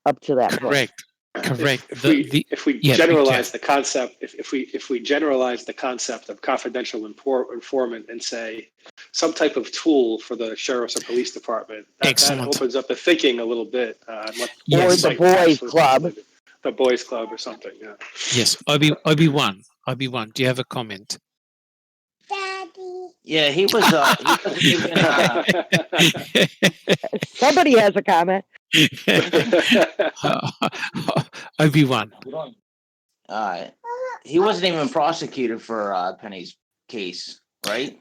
up to that point? Correct. If we generalize the concept, if we generalize the concept of confidential informant and say some type of tool for the sheriff's or police department, that opens up the thinking a little bit. Or the boys club. The boys club or something. Yeah. Yes. Obi-Wan, do you have a comment? Daddy. Yeah, he was. He wasn't even. Somebody has a comment. Obi-Wan. He wasn't even prosecuted for Penny's case, right?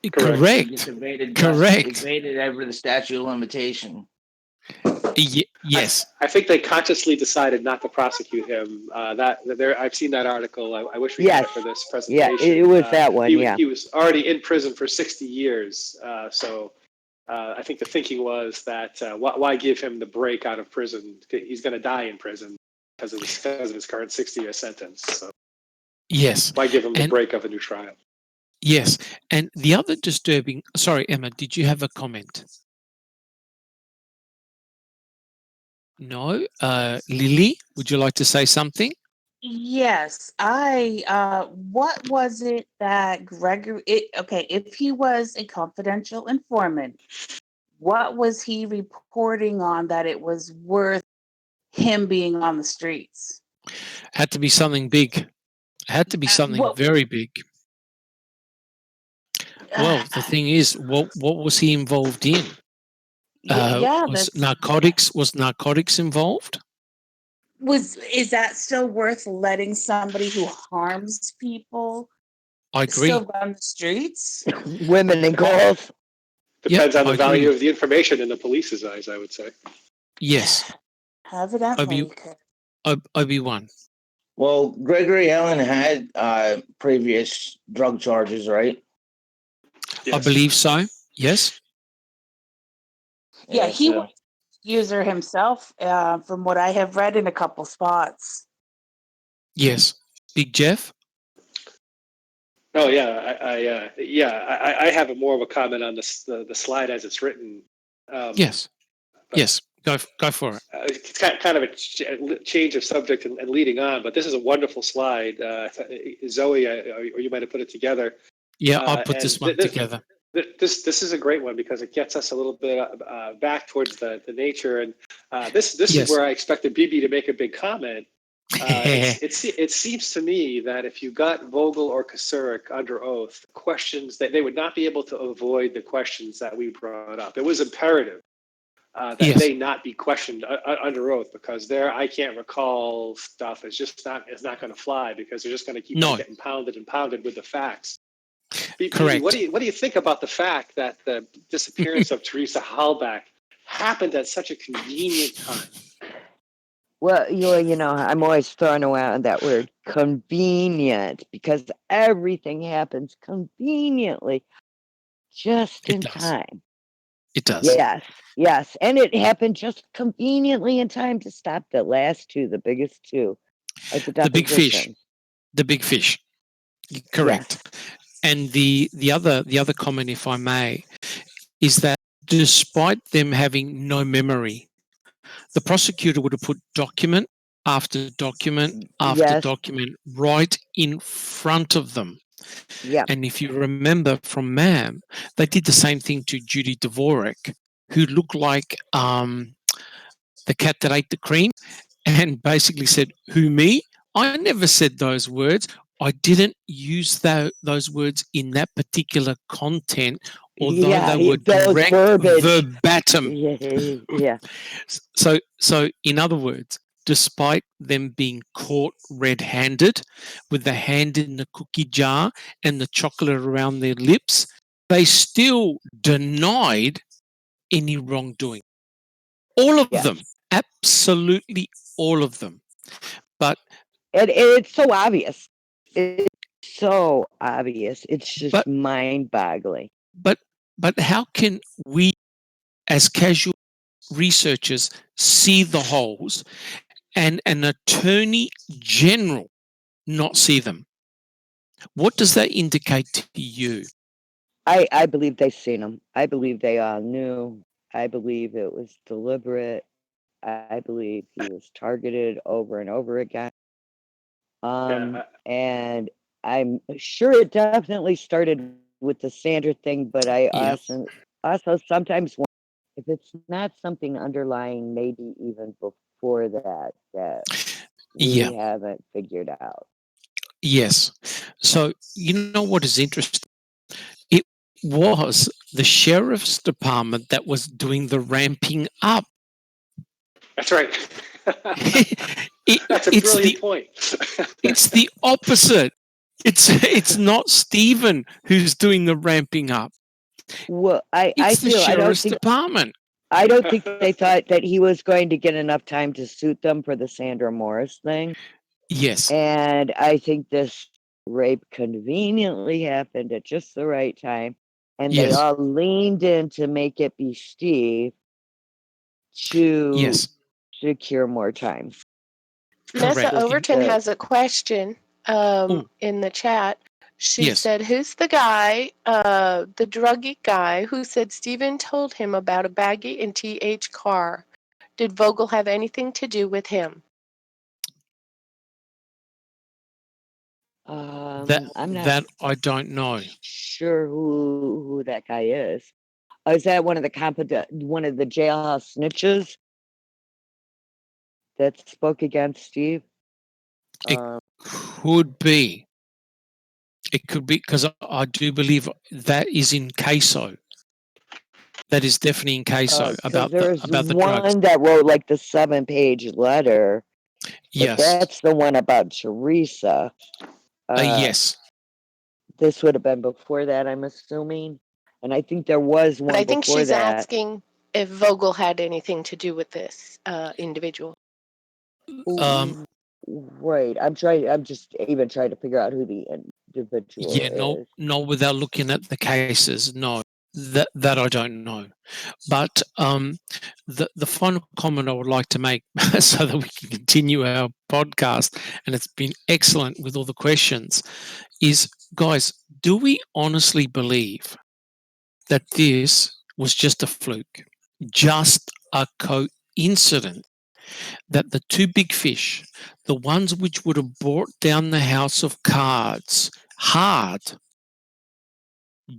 He Correct. just evaded Correct. evaded every the statute of limitation. Yes. I think they consciously decided not to prosecute him. I've seen that article. I wish we had it for this presentation. Yeah, it was that one. He was already in prison for 60 years. So I think the thinking was that why give him the break out of prison? He's going to die in prison because of his current 60-year sentence. So yes. Why give him the break of a new trial? Yes. And the other disturbing, sorry, Emma, did you have a comment? No. Lily, would you like to say something? Yes, what was it that Gregory, if he was a confidential informant, what was he reporting on that it was worth him being on the streets? Had to be something big. Had to be something very big. Well, the thing is, what was he involved in? Was narcotics involved? Is that still worth letting somebody who harms people I agree. still run the streets? Women and girls. Depends on the I value agree. of the information in the police's eyes, I would say. Yes. Evidently. Obi-Wan. Well, Gregory Allen had previous drug charges, right? Yes. I believe so. Yes. Yeah, he was a user himself, from what I have read in a couple spots. Yes. Big Jeff? Oh yeah, I have more of a comment on the slide as it's written. Yes. Yes. Go for it. It's kind of a change of subject and leading on, but this is a wonderful slide. Zoe, or you might have put it together. Yeah, I'll put this one together. This is a great one because it gets us a little bit back towards the nature, and this is where I expected BB to make a big comment. It seems to me that if you got Vogel or Kocourek under oath, questions that they would not be able to avoid the questions that we brought up. It was imperative that they not be questioned under oath, because I can't recall stuff. It's not going to fly, because they're just going to keep on getting pounded and pounded with the facts. Correct. What do you think about the fact that the disappearance of Teresa Halbach happened at such a convenient time? Well, I'm always throwing around that word convenient, because everything happens conveniently, just in time. It does. Yes. And it happened just conveniently in time to stop the last two, the biggest two. The big fish. The big fish. Correct. Yes. And the other comment, if I may, is that despite them having no memory, the prosecutor would have put document after document after document right in front of them. Yeah. And if you remember from MAM, they did the same thing to Judy Dvorak, who looked like the cat that ate the cream, and basically said, "Who, me? I never said those words. I didn't use those words in that particular content, although they were direct verbatim." Yeah. So in other words, despite them being caught red-handed with the hand in the cookie jar and the chocolate around their lips, they still denied any wrongdoing. All of them. Absolutely all of them. But it's so obvious. It's so obvious. It's just mind-boggling. But how can we, as casual researchers, see the holes and an attorney general not see them? What does that indicate to you? I believe they've seen them. I believe they all knew. I believe it was deliberate. I believe he was targeted over and over again. And I'm sure it definitely started with the Sandra thing, but I also sometimes wonder if it's not something underlying, maybe even before that we haven't figured out. Yes. So you know what is interesting? It was the sheriff's department that was doing the ramping up That's right. That's a it's brilliant point. it's the opposite. It's not Stephen who's doing the ramping up. Well, I It's the feel sheriff's department. I don't think they thought that he was going to get enough time to suit them for the Sandra Morris thing. Yes. And I think this rape conveniently happened at just the right time. And they Yes. all leaned in to make it be Steve to Yes. secure more time. Correct. Nessa Overton The- has a question Ooh. in the chat. She Yes. said, who's the guy, the druggy guy, who said Stephen told him about a baggie in TH car? Did Vogel have anything to do with him? I'm not That I don't know. sure who that guy is. Is that one of the jailhouse snitches that spoke against Steve? It could be. It could be, because I do believe that is in CASO. That is definitely in CASO about there's the drugs. one that wrote like the 7-page letter. Yes. That's the one about Teresa. Yes. This would have been before that, I'm assuming. And I think there was one But I think before she's that. asking if Vogel had anything to do with this individual. Right. I'm just even trying to figure out who the individual is. No, without looking at the cases, no. That I don't know. But the final comment I would like to make so that we can continue our podcast, and it's been excellent with all the questions, is, guys, do we honestly believe that this was just a fluke, just a coincidence, that the two big fish, the ones which would have brought down the house of cards hard,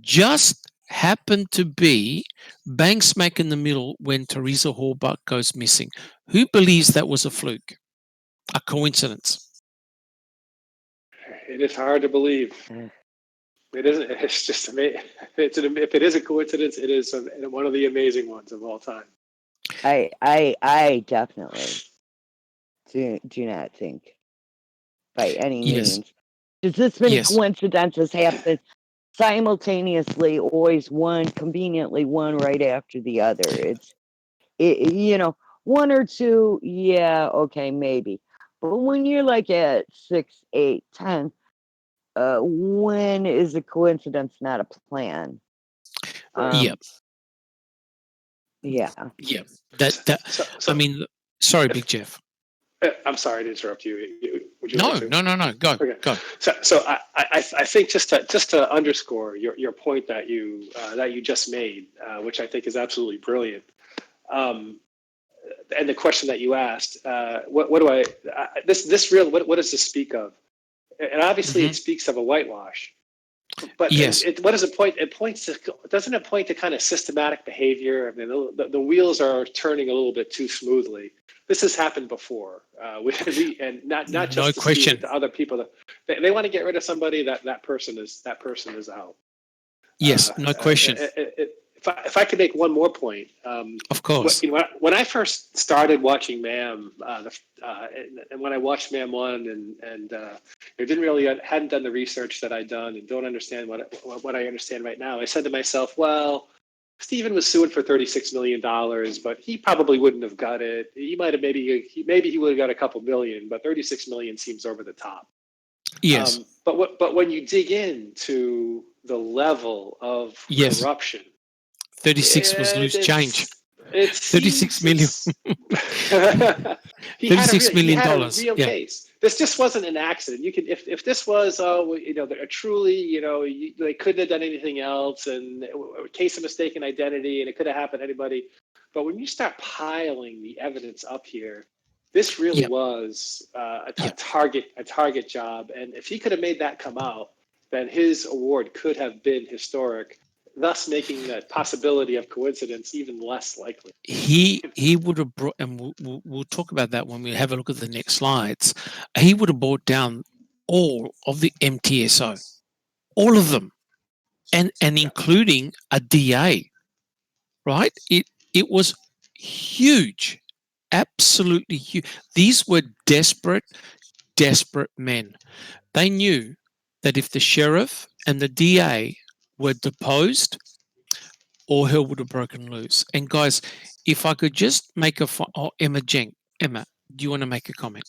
just happened to be bang smack in the middle when Teresa Horbuck goes missing? Who believes that was a fluke, a coincidence? It is hard to believe. It isn't. It's just amazing. If it is a coincidence, it is one of the amazing ones of all time. I definitely do not think by any means. Does this many coincidences happen simultaneously, always conveniently one right after the other? It's one or two, yeah, okay, maybe. But when you're like at 6, 8, 10, when is a coincidence not a plan? Yep. Yeah. Yeah. I mean, sorry, Big Jeff. I'm sorry to interrupt you. Would you No, like to? no. Go, okay. Go. So I think just to underscore your point that you just made, which I think is absolutely brilliant, and the question that you asked, what does this speak of? And obviously, it speaks of a whitewash. But yes, what does it point? Doesn't it point to kind of systematic behavior? I mean, the wheels are turning a little bit too smoothly. This has happened before. And not just no to question. Steve, to other people. They want to get rid of somebody. That person is out. Yes, no question. If I could make one more point, of course. When I first started watching MAM, and when I watched MAM 1, and hadn't done the research that I'd done, and don't understand what I understand right now, I said to myself, well, Stephen was suing for $36 million, but he probably wouldn't have got it. He might have maybe he would have got a couple million, but 36 million seems over the top. Yes. But when you dig into the level of corruption, 36 was loose change. It's 36 million. $36 million. He had a real case. This just wasn't an accident. You could, if this was, truly, they couldn't have done anything else, and a case of mistaken identity, and it could have happened to anybody. But when you start piling the evidence up here, this really was a target job. And if he could have made that come out, then his award could have been historic, thus making the possibility of coincidence even less likely. He would have brought, and we'll talk about that when we have a look at the next slides. He would have brought down all of the MTSO, all of them, and including a DA, right? It was huge. absolutely huge. These were desperate men. They knew that if the sheriff and the DA were deposed, all hell would have broken loose. And guys, if I could just make Emma, do you want to make a comment?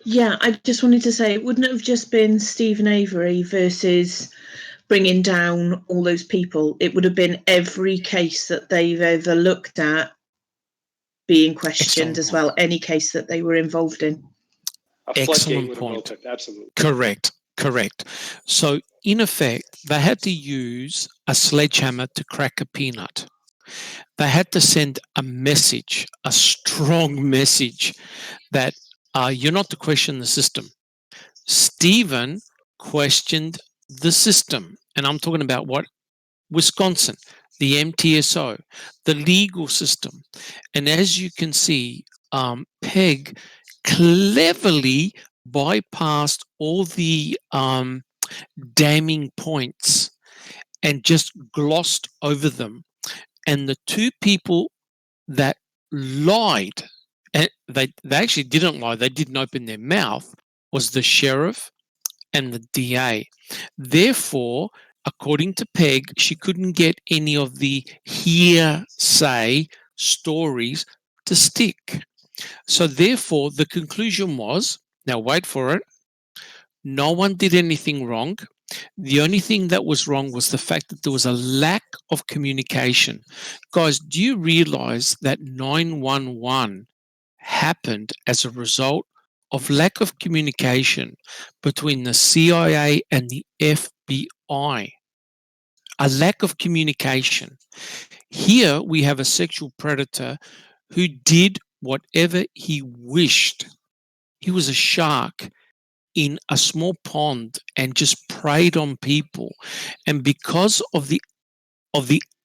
Yeah, I just wanted to say, wouldn't it have just been Stephen Avery versus bringing down all those people? It would have been every case that they've ever looked at being questioned as well, any case that they were involved in. A floodgate would have point. opened, absolutely. Correct. So, in effect, they had to use a sledgehammer to crack a peanut. They had to send a message, a strong message, that you're not to question the system. Stephen questioned the system. And I'm talking about what? Wisconsin, the MTSO, the legal system. And as you can see, Peg cleverly bypassed all the damning points and just glossed over them. And the two people that lied, and they actually didn't lie, they didn't open their mouth, was the sheriff and the DA. Therefore, according to Peg, she couldn't get any of the hearsay stories to stick. So therefore, the conclusion was, now wait for it, no one did anything wrong. The only thing that was wrong was the fact that there was a lack of communication. Guys, do you realize that 911 happened as a result of lack of communication between the CIA and the FBI? A lack of communication. Here we have a sexual predator who did whatever he wished. He was a shark in a small pond and just preyed on people. And because of the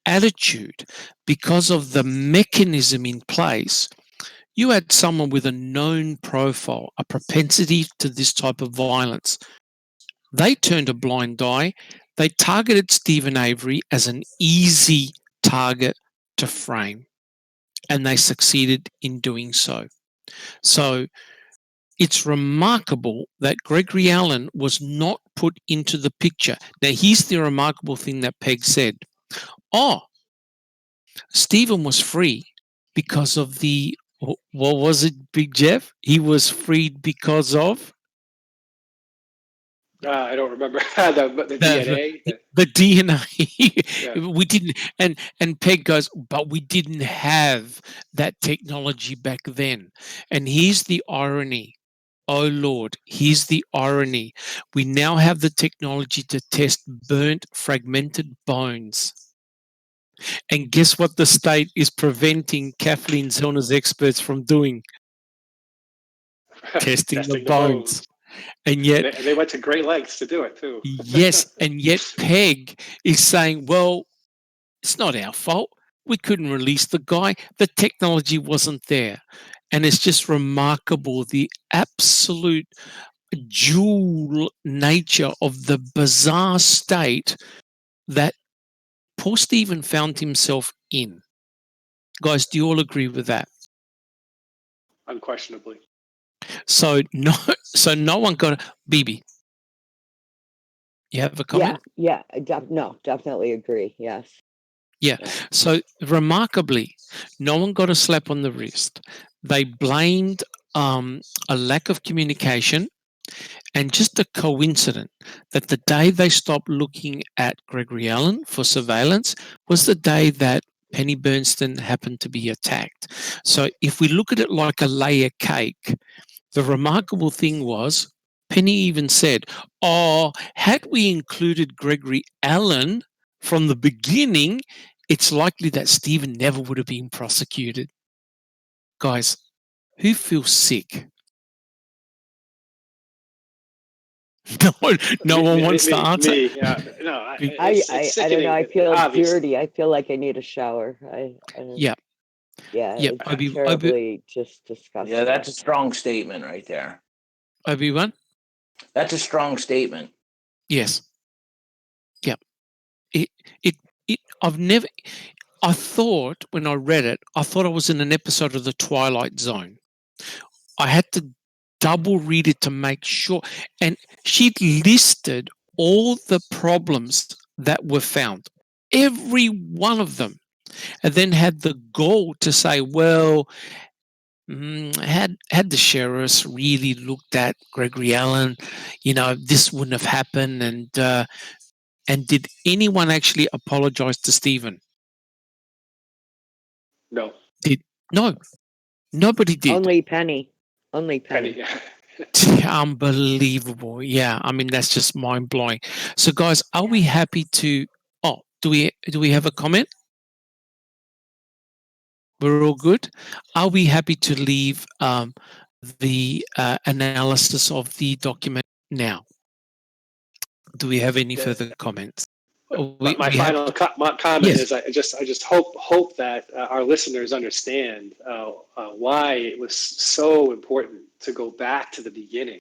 attitude, because of the mechanism in place, you had someone with a known profile, a propensity to this type of violence. They turned a blind eye. They targeted Stephen Avery as an easy target to frame, and they succeeded in doing so. So it's remarkable that Gregory Allen was not put into the picture. Now, here's the remarkable thing that Peg said. Oh, Stephen was free because of the, what was it, Big Jeff? He was freed because of? I don't remember the DNA. The DNA. Yeah. We didn't, and Peg goes, but we didn't have that technology back then. And here's the irony. Oh Lord, here's the irony. We now have the technology to test burnt, fragmented bones. And guess what the state is preventing Kathleen Zellner's experts from doing? Testing the bones. And yet they went to great lengths to do it too. Yes, and yet Peg is saying, well, it's not our fault. We couldn't release the guy. The technology wasn't there. And it's just remarkable, the absolute dual nature of the bizarre state that poor Stephen found himself in. Guys, do you all agree with that? Unquestionably. So no one got Bibi. You have a comment? Yeah, definitely agree. Yes. Yeah. So remarkably, no one got a slap on the wrist. They blamed a lack of communication and just a coincidence that the day they stopped looking at Gregory Allen for surveillance was the day that Penny Bernstein happened to be attacked. So if we look at it like a layer cake, the remarkable thing was Penny even said, oh, had we included Gregory Allen from the beginning, it's likely that Stephen never would have been prosecuted. Guys, who feels sick? No one wants to answer. Me, yeah. No, I don't know. I feel dirty. I feel like I need a shower. Yeah. It's terribly just disgusting. Yeah, that's a strong statement right there. Obi-Wan? That's a strong statement. Yes. Yep. I've never, I thought when I read it, I thought I was in an episode of The Twilight Zone. I had to double read it to make sure. And she listed all the problems that were found, every one of them, and then had the gall to say, well, had the sheriffs really looked at Gregory Allen, this wouldn't have happened. And did anyone actually apologize to Stephen? No. No, nobody did. Only Penny. Only Penny. Penny. Unbelievable. Yeah, I mean, that's just mind blowing. So, guys, are we happy to? Oh, do we have a comment? We're all good. Are we happy to leave the analysis of the document now? Do we have any further comments? My final comment is I just hope that our listeners understand why it was so important to go back to the beginning.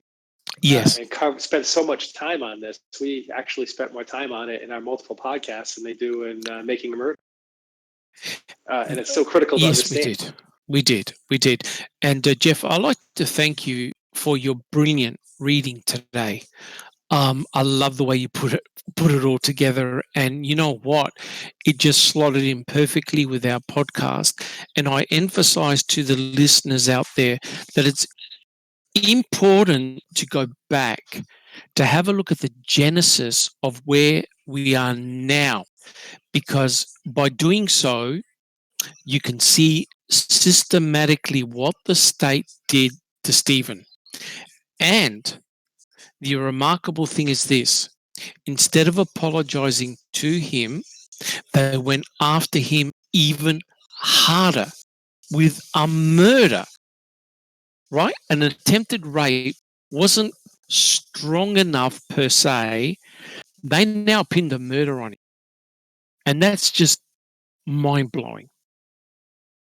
Yes. And spend so much time on this. We actually spent more time on it in our multiple podcasts than they do in Making a Murder. And it's so critical to understand. Yes, we did. And Jeff, I'd like to thank you for your brilliant reading today. I love the way you put it all together, and you know what? It just slotted in perfectly with our podcast. And I emphasize to the listeners out there that it's important to go back to have a look at the genesis of where we are now, because by doing so, you can see systematically what the state did to Stephen. And the remarkable thing is this: instead of apologizing to him, they went after him even harder with a murder, right? An attempted rape wasn't strong enough per se. They now pinned a murder on him. And that's just mind blowing.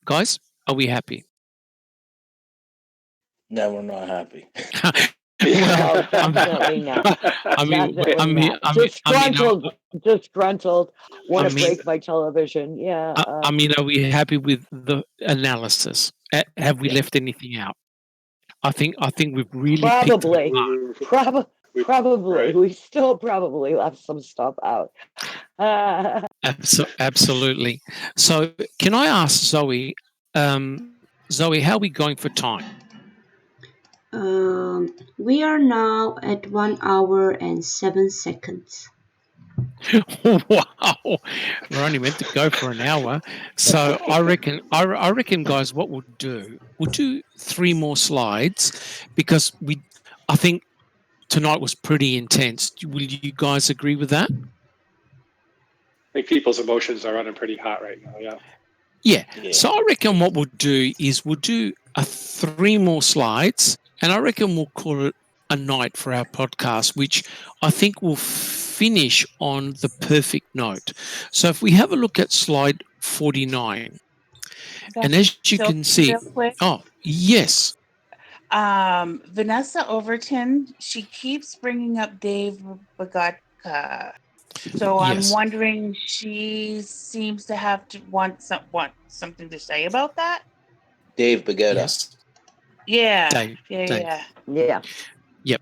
Guys, are we happy? No, we're not happy. No, definitely not. Disgruntled. Want to break my television? Yeah. Are we happy with the analysis? Have we left anything out? I think we've really probably. Right. We still probably left some stuff out. Absolutely. So, can I ask Zoe? Zoe, how are we going for time? We are now at 1 hour and 7 seconds. Wow, we're only meant to go for an hour, so I reckon, guys, what we'll do 3 more slides, because I think tonight was pretty intense. Will you guys agree with that? I think people's emotions are running pretty hot right now. Yeah. So I reckon what we'll do is we'll do 3 more slides, and I reckon we'll call it a night for our podcast, which I think will finish on the perfect note. So if we have a look at slide 49, and as you can see, real quick. Oh, yes. Vanessa Overton, she keeps bringing up Dave Bogatka. So I'm wondering, she seems to have to want something to say about that. Dave Bogatka. Yes. Yeah. Dave. Yeah. Yep.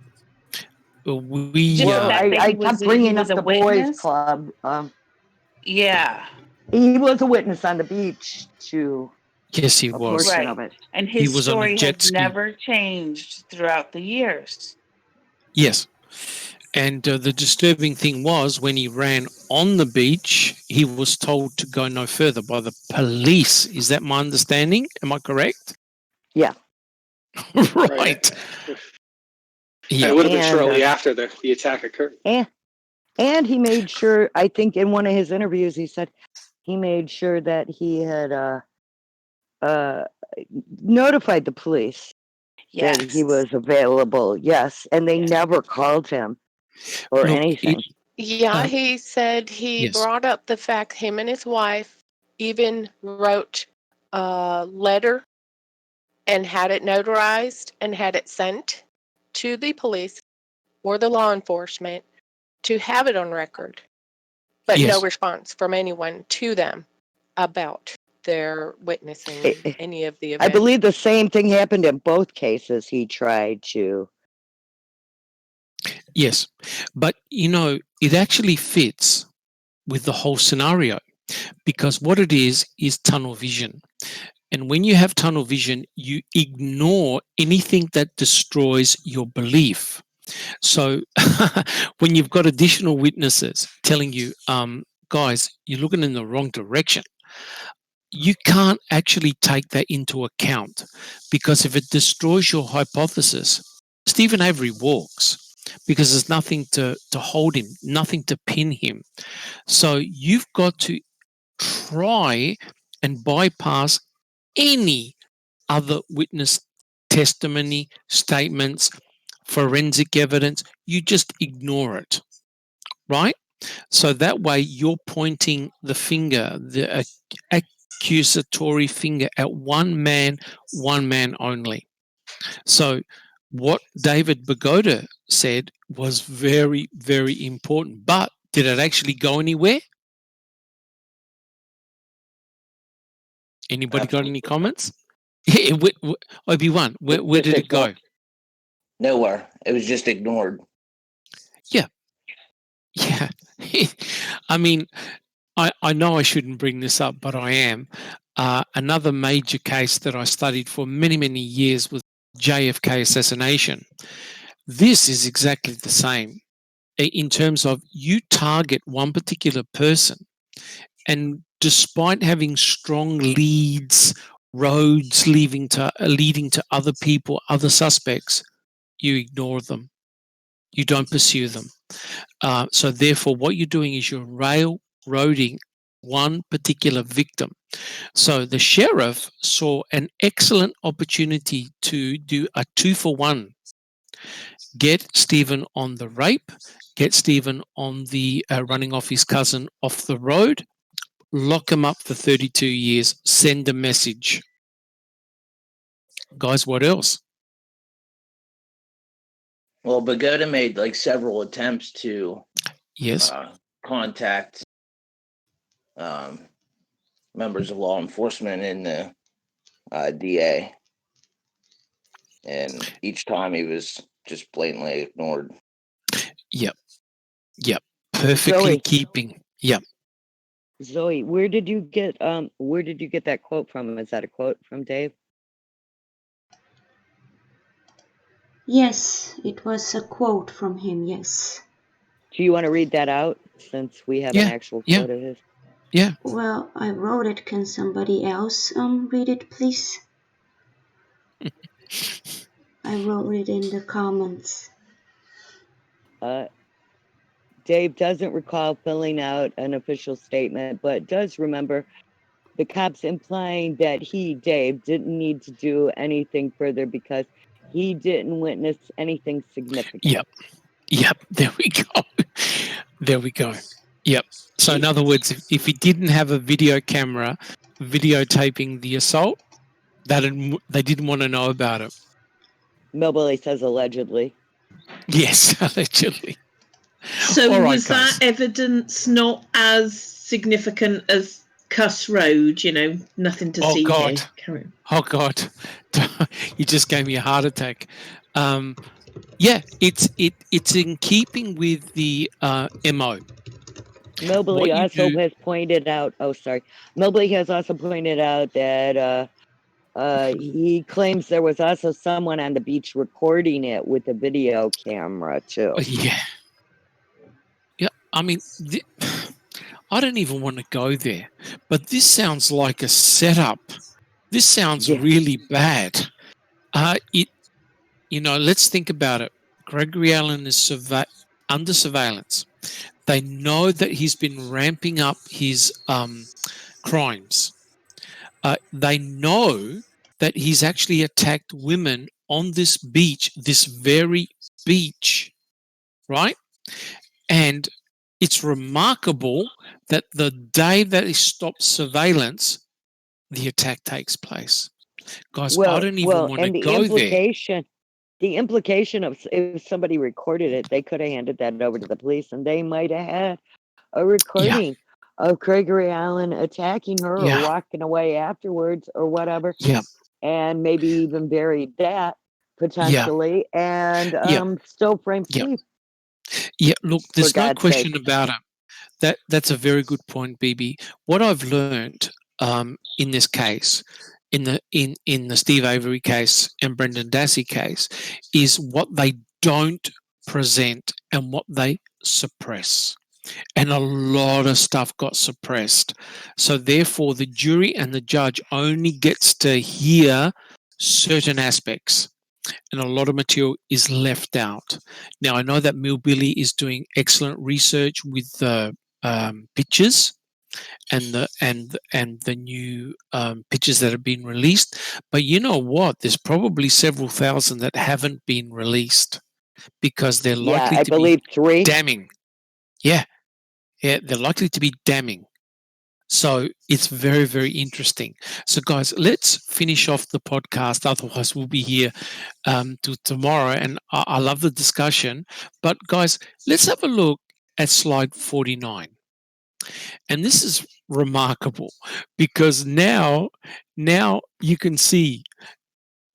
I kept bringing up the boys club. Yeah. He was a witness on the beach to. Yes, he was. Right. Of it. And his story has never changed throughout the years. Yes. And the disturbing thing was, when he ran on the beach, he was told to go no further by the police. Is that my understanding? Am I correct? Yeah. Right. Yeah. It would have been shortly after the attack occurred. And he made sure, I think in one of his interviews, he said he made sure that he had notified the police that he was available. Yes. And they never called him or anything. He said he brought up the fact him and his wife even wrote a letter and had it notarized and had it sent to the police or the law enforcement to have it on record, but no response from anyone to them about their witnessing any of the I events. believe the same thing happened in both cases. He tried to. Yes, but it actually fits with the whole scenario, because what it is tunnel vision. And when you have tunnel vision, you ignore anything that destroys your belief. So when you've got additional witnesses telling you, guys, you're looking in the wrong direction, you can't actually take that into account, because if it destroys your hypothesis, Stephen Avery walks, because there's nothing to hold him, nothing to pin him. So you've got to try and bypass any other witness testimony, statements, forensic evidence. You just ignore it, right? So that way you're pointing the finger, the accusatory finger, at one man only. So what David Bogota said was very, very important. But did it actually go anywhere? Anybody got any comments? Obi-Wan, where did it go? Nowhere. It was just ignored. Yeah. I mean, I know I shouldn't bring this up, but I am. Another major case that I studied for many, many years was JFK assassination. This is exactly the same in terms of you target one particular person, and despite having strong leads, roads leading to other people, other suspects, you ignore them. You don't pursue them. So therefore, what you're doing is you're railroading one particular victim. So the sheriff saw an excellent opportunity to do a 2-for-1. Get Stephen on the rape, get Stephen on the running off his cousin off the road, lock him up for 32 years, send a message. Guys, what else? Well, Bogota made like several attempts to contact members of law enforcement and the DA. And each time he was just blatantly ignored. Yep. Perfectly Zoe. keeping. Yep. Zoe, where did you get that quote from? Is that a quote from Dave? Yes, it was a quote from him, yes. Do you want to read that out, since we have an actual quote of his? Yeah. Well, I wrote it. Can somebody else read it, please? I wrote it in the comments. Dave doesn't recall filling out an official statement, but does remember the cops implying that he, Dave, didn't need to do anything further because he didn't witness anything significant. Yep. There we go. Yep. So in other words, if he didn't have a video camera videotaping the assault, they didn't want to know about it. Millbilly says allegedly. Yes, allegedly. So All right, was that evidence not as significant as Cuss Road? Nothing to see here. Carry on. Oh God, you just gave me a heart attack. It's in keeping with the MO. Millbilly also has pointed out. Oh, sorry. Millbilly has also pointed out that he claims there was also someone on the beach recording it with a video camera too. Yeah. I mean, I don't even want to go there, but this sounds like a setup. This sounds really bad. Let's think about it. Gregory Allen is under surveillance. They know that he's been ramping up his crimes. They know that he's actually attacked women on this beach, this very beach, right? And it's remarkable that the day that he stops surveillance, the attack takes place. Guys, I don't even want to go there. The implication of if somebody recorded it, they could have handed that over to the police and they might have had a recording of Gregory Allen attacking her or walking away afterwards or whatever. Yeah. And maybe even buried that potentially and still frame Steve. Yeah, look, there's no God's question sake. about it. That's a very good point, BB. What I've learned in this case, in the Steve Avery case and Brendan Dassey case, is what they don't present and what they suppress. And a lot of stuff got suppressed. So therefore, the jury and the judge only gets to hear certain aspects, and a lot of material is left out. Now, I know that Millbilly is doing excellent research with the pictures and the new pictures that have been released. But you know what? There's probably several thousand that haven't been released because they're likely to be 3. damning. Yeah, they're likely to be damning. So it's very, very interesting. So, guys, let's finish off the podcast. Otherwise, we'll be here till tomorrow. And I love the discussion. But, guys, let's have a look at slide 49. And this is remarkable because now you can see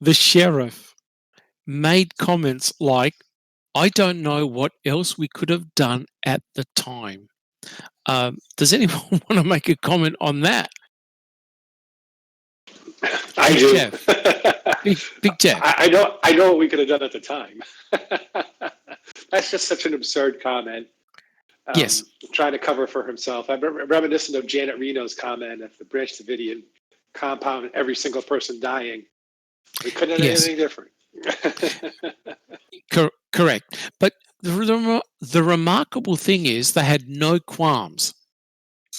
the sheriff made comments like, I don't know what else we could have done at the time. Does anyone want to make a comment on that? I do. Jeff. Big Jeff. I know what we could have done at the time. That's just such an absurd comment. Yes. Trying to cover for himself. I'm reminiscent of Janet Reno's comment at the Branch Davidian compound, every single person dying. We couldn't have done anything different. Correct. But the remarkable thing is they had no qualms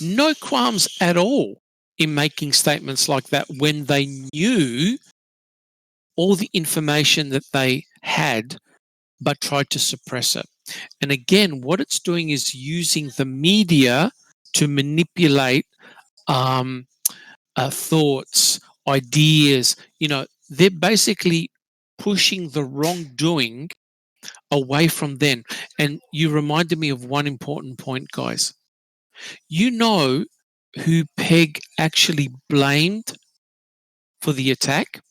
at all in making statements like that when they knew all the information that they had but tried to suppress it. And again, what it's doing is using the media to manipulate thoughts, ideas. They're basically pushing the wrongdoing away from them. And you reminded me of one important point, guys. You know who Peg actually blamed for the attack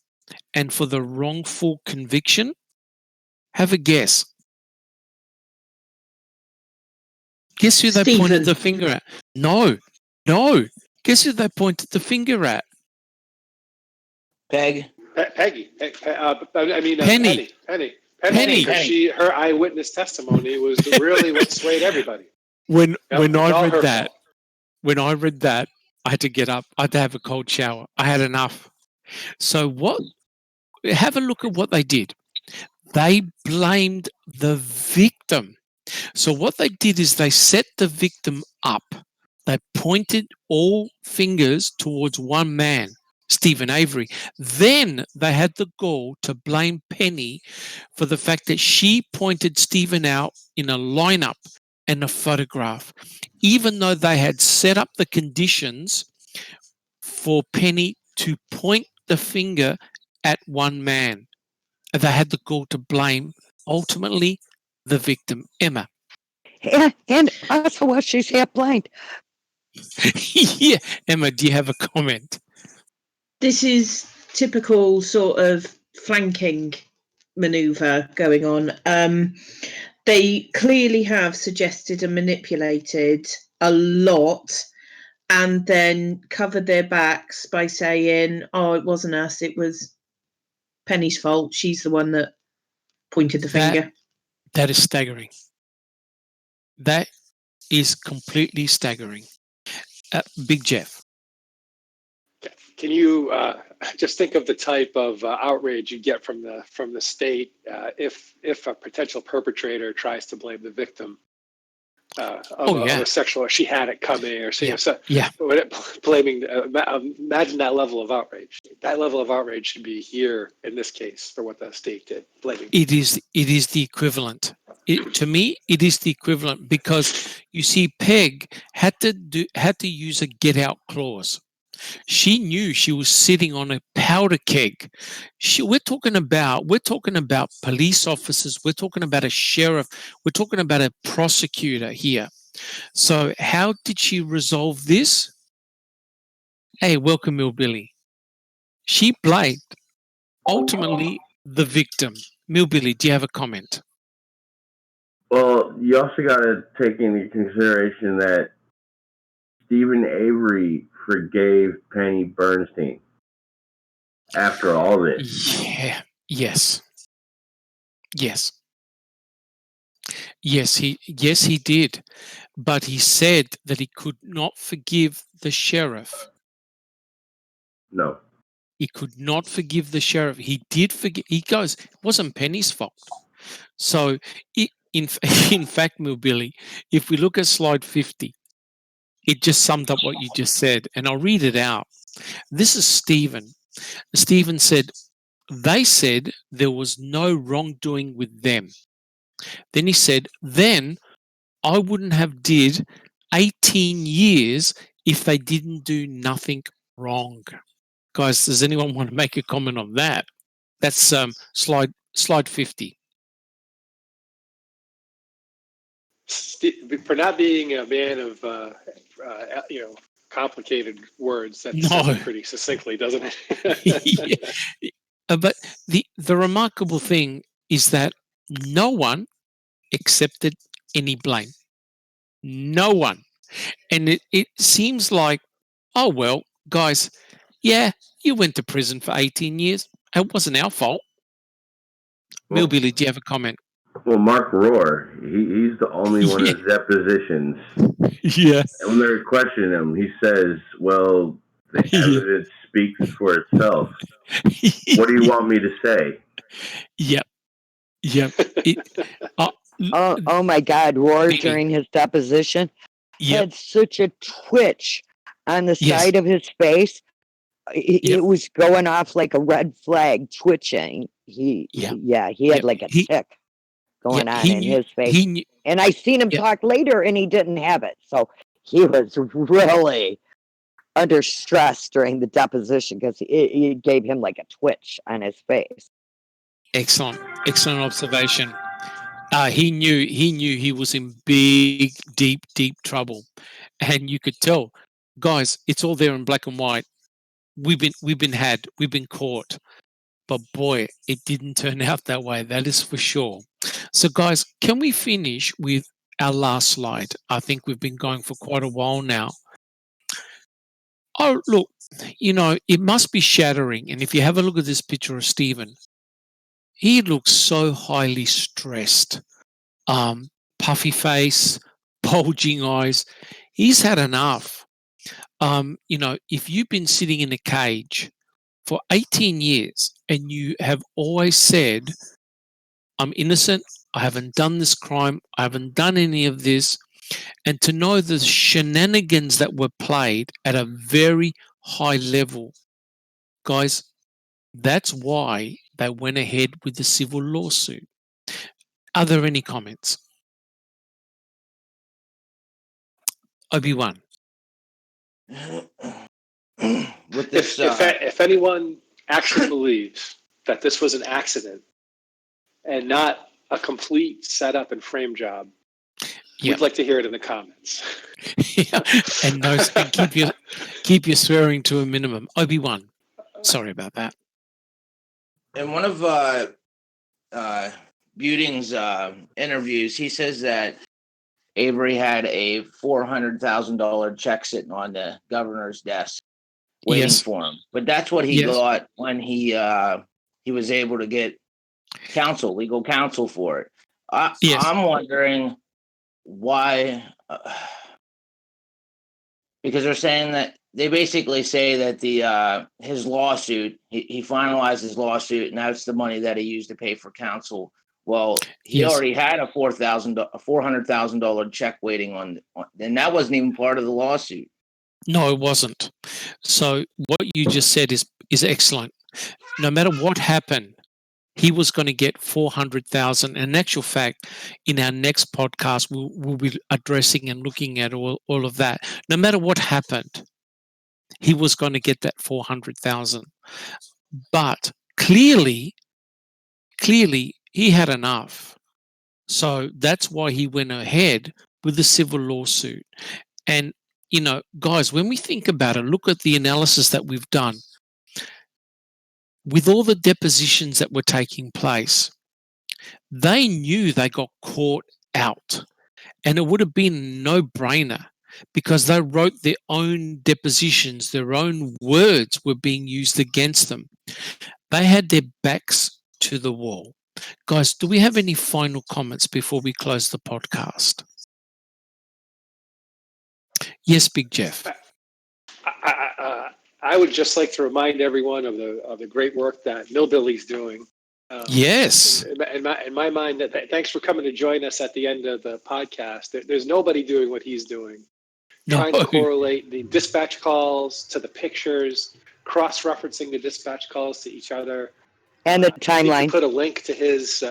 and for the wrongful conviction? Have a guess. Guess who they pointed the finger at? No. Guess who they pointed the finger at? Peggy. Penny. Penny. Because her eyewitness testimony was really what swayed everybody. When I read that, I had to get up. I had to have a cold shower. I had enough. So have a look at what they did. They blamed the victim. So what they did is they set the victim up. They pointed all fingers towards one man, Stephen Avery. Then they had the gall to blame Penny for the fact that she pointed Stephen out in a lineup and a photograph, even though they had set up the conditions for Penny to point the finger at one man. And they had the gall to blame, ultimately, the victim, Emma. And also what she's half blind. Yeah. Emma, do you have a comment? This is typical sort of flanking maneuver going on. They clearly have suggested and manipulated a lot and then covered their backs by saying, oh, it wasn't us, it was Penny's fault. She's the one that pointed the finger. That is staggering. That is completely staggering. Big Jeff. Can you just think of the type of outrage you get from the state if a potential perpetrator tries to blame the victim of a sexual, or she had it coming, or blaming? Imagine that level of outrage. That level of outrage should be here in this case for what the state did. Blaming. It is the equivalent. To me, it is the equivalent because you see, Peg had to use a get out clause. She knew she was sitting on a powder keg. We're talking about police officers. We're talking about a sheriff. We're talking about a prosecutor here. So how did she resolve this? Hey, welcome, Millbilly. She blamed ultimately the victim. Millbilly, do you have a comment? Well, you also got to take into consideration that Stephen Avery forgave Penny Bernstein after all this. Yeah. Yes. Yes. Yes, he did. But he said that he could not forgive the sheriff. No. He could not forgive the sheriff. He did forgive. He goes, it wasn't Penny's fault. So, in fact, Millbilly, if we look at slide 50, it just summed up what you just said. And I'll read it out. This is Stephen. Stephen said, they said there was no wrongdoing with them. Then he said, then I wouldn't have did 18 years if they didn't do nothing wrong. Guys, does anyone want to make a comment on that? That's slide 50. For not being a man of complicated words, that says it pretty succinctly, doesn't it? But the remarkable thing is that no one accepted any blame. No one. And it seems like, oh, well, guys, yeah, you went to prison for 18 years. It wasn't our fault. Well, Millbilly, do you have a comment? Well, Mark Rohr, he's the only one in his depositions. Yeah. And when they're questioning him, he says, well, the evidence speaks for itself. What do you want me to say? Yep. Oh my God, Rohr during his deposition had such a twitch on the side of his face. It was going off like a red flag, twitching. He had like a tick going on in his face. And I seen him talk later, and he didn't have it. So he was really under stress during the deposition because it gave him like a twitch on his face. Excellent observation. He knew he was in big, deep trouble, and you could tell, guys. It's all there in black and white. We've been caught, but boy, it didn't turn out that way. That is for sure. So, guys, can we finish with our last slide? I think we've been going for quite a while now. Oh, look, it must be shattering. And if you have a look at this picture of Stephen, he looks so highly stressed. Puffy face, bulging eyes. He's had enough. If you've been sitting in a cage for 18 years and you have always said, I'm innocent, I haven't done this crime, I haven't done any of this, and to know the shenanigans that were played at a very high level, guys, that's why they went ahead with the civil lawsuit. Are there any comments? Obi-Wan. With this, if anyone actually believes that this was an accident and not a complete setup and frame job, we'd like to hear it in the comments. And keep your swearing to a minimum. Obi-Wan, sorry about that. In one of Buting's interviews, he says that Avery had a $400,000 check sitting on the governor's desk waiting for him. But that's what he got when he was able to get legal counsel for it. I'm wondering why, because they're saying that they basically say that his lawsuit, he finalized his lawsuit, and that's the money that he used to pay for counsel. Well, he already had a $400,000 check waiting on, and that wasn't even part of the lawsuit. No, it wasn't. So what you just said is excellent. No matter what happened, he was going to get $400,000. In actual fact, in our next podcast, we'll be addressing and looking at all of that. No matter what happened, he was going to get that $400,000. But clearly, he had enough. So that's why he went ahead with the civil lawsuit. And, guys, when we think about it, look at the analysis that we've done. With all the depositions that were taking place, they knew they got caught out. And it would have been a no-brainer because they wrote their own depositions, their own words were being used against them. They had their backs to the wall. Guys, do we have any final comments before we close the podcast? Yes, Big Jeff. I would just like to remind everyone of the great work that Millbilly's doing. Yes. In my mind, thanks for coming to join us at the end of the podcast. There's nobody doing what he's doing. No. Trying to correlate the dispatch calls to the pictures, cross-referencing the dispatch calls to each other. And the timeline. Put a link to his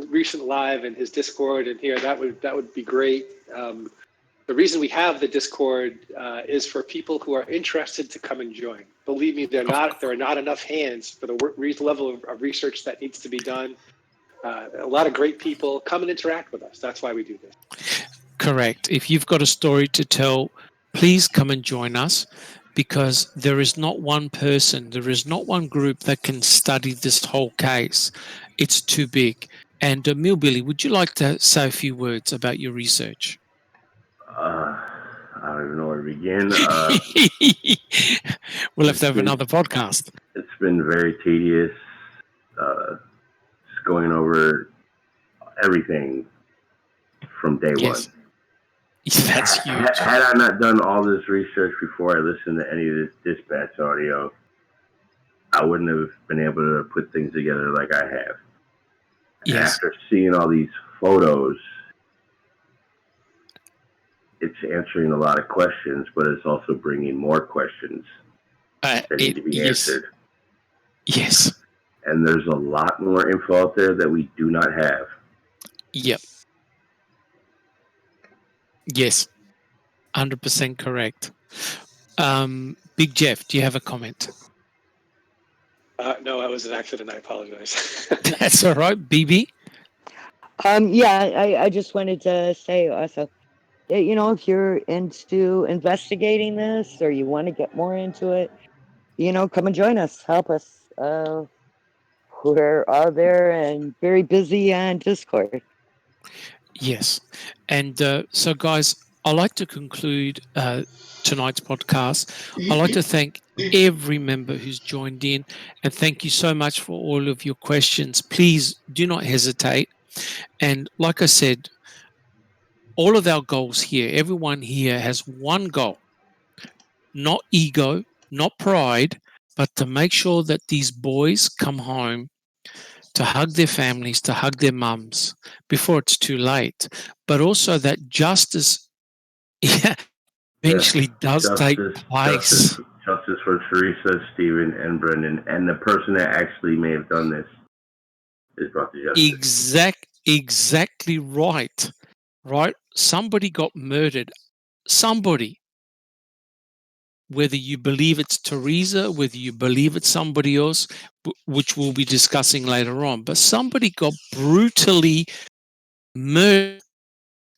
recent live and his Discord in here. That would be great. The reason we have the Discord is for people who are interested to come and join. Believe me, there are not enough hands for the level of research that needs to be done. A lot of great people come and interact with us. That's why we do this. Correct. If you've got a story to tell, please come and join us, because there is not one person, there is not one group that can study this whole case. It's too big. And Millbilly, would you like to say a few words about your research? I don't even know where to begin. We'll have to have another podcast. It's been very tedious, just going over everything from day one. That's huge. Had I not done all this research before I listened to any of this dispatch audio, I wouldn't have been able to put things together like I have. Yes. After seeing all these photos, it's answering a lot of questions, but it's also bringing more questions that need to be answered. Yes. And there's a lot more info out there that we do not have. Yep. Yes. 100% correct. Big Jeff, do you have a comment? No, that was an accident. I apologize. That's all right. BB? I just wanted to say also, if you're into investigating this or you want to get more into it, come and join us. Help us. We're all there and very busy on Discord. Yes. And so, guys, I'd like to conclude tonight's podcast. I'd like to thank every member who's joined in, and thank you so much for all of your questions. Please do not hesitate. And like I said, all of our goals here, everyone here has one goal, not ego, not pride, but to make sure that these boys come home to hug their families, to hug their mums before it's too late, but also that justice eventually does take place. Justice for Teresa, Stephen, and Brendan, and the person that actually may have done this is brought to justice. Exactly right. Right? Somebody got murdered. Somebody. Whether you believe it's Teresa, whether you believe it's somebody else, which we'll be discussing later on, but somebody got brutally murdered.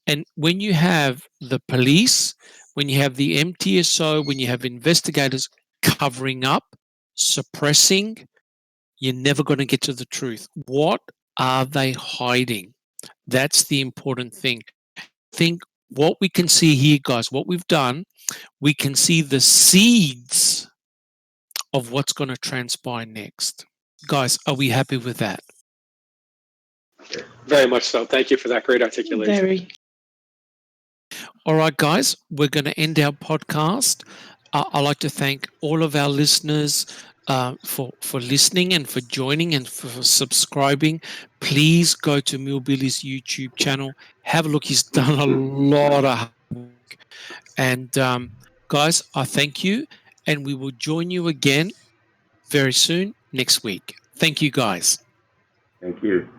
And when you have the police, when you have the MTSO, when you have investigators covering up, suppressing, you're never going to get to the truth. What are they hiding? That's the important thing. I think what we can see here, guys, what we've done, we can see the seeds of what's going to transpire next. Guys, are we happy with that? Very much so. Thank you for that great articulation. Very. All right, guys, we're going to end our podcast. I'd like to thank all of our listeners for listening and for joining and for subscribing. Please go to Millbilly's YouTube channel. Have a look. He's done a lot of work. And guys, I thank you, and we will join you again very soon next week. Thank you, guys. Thank you.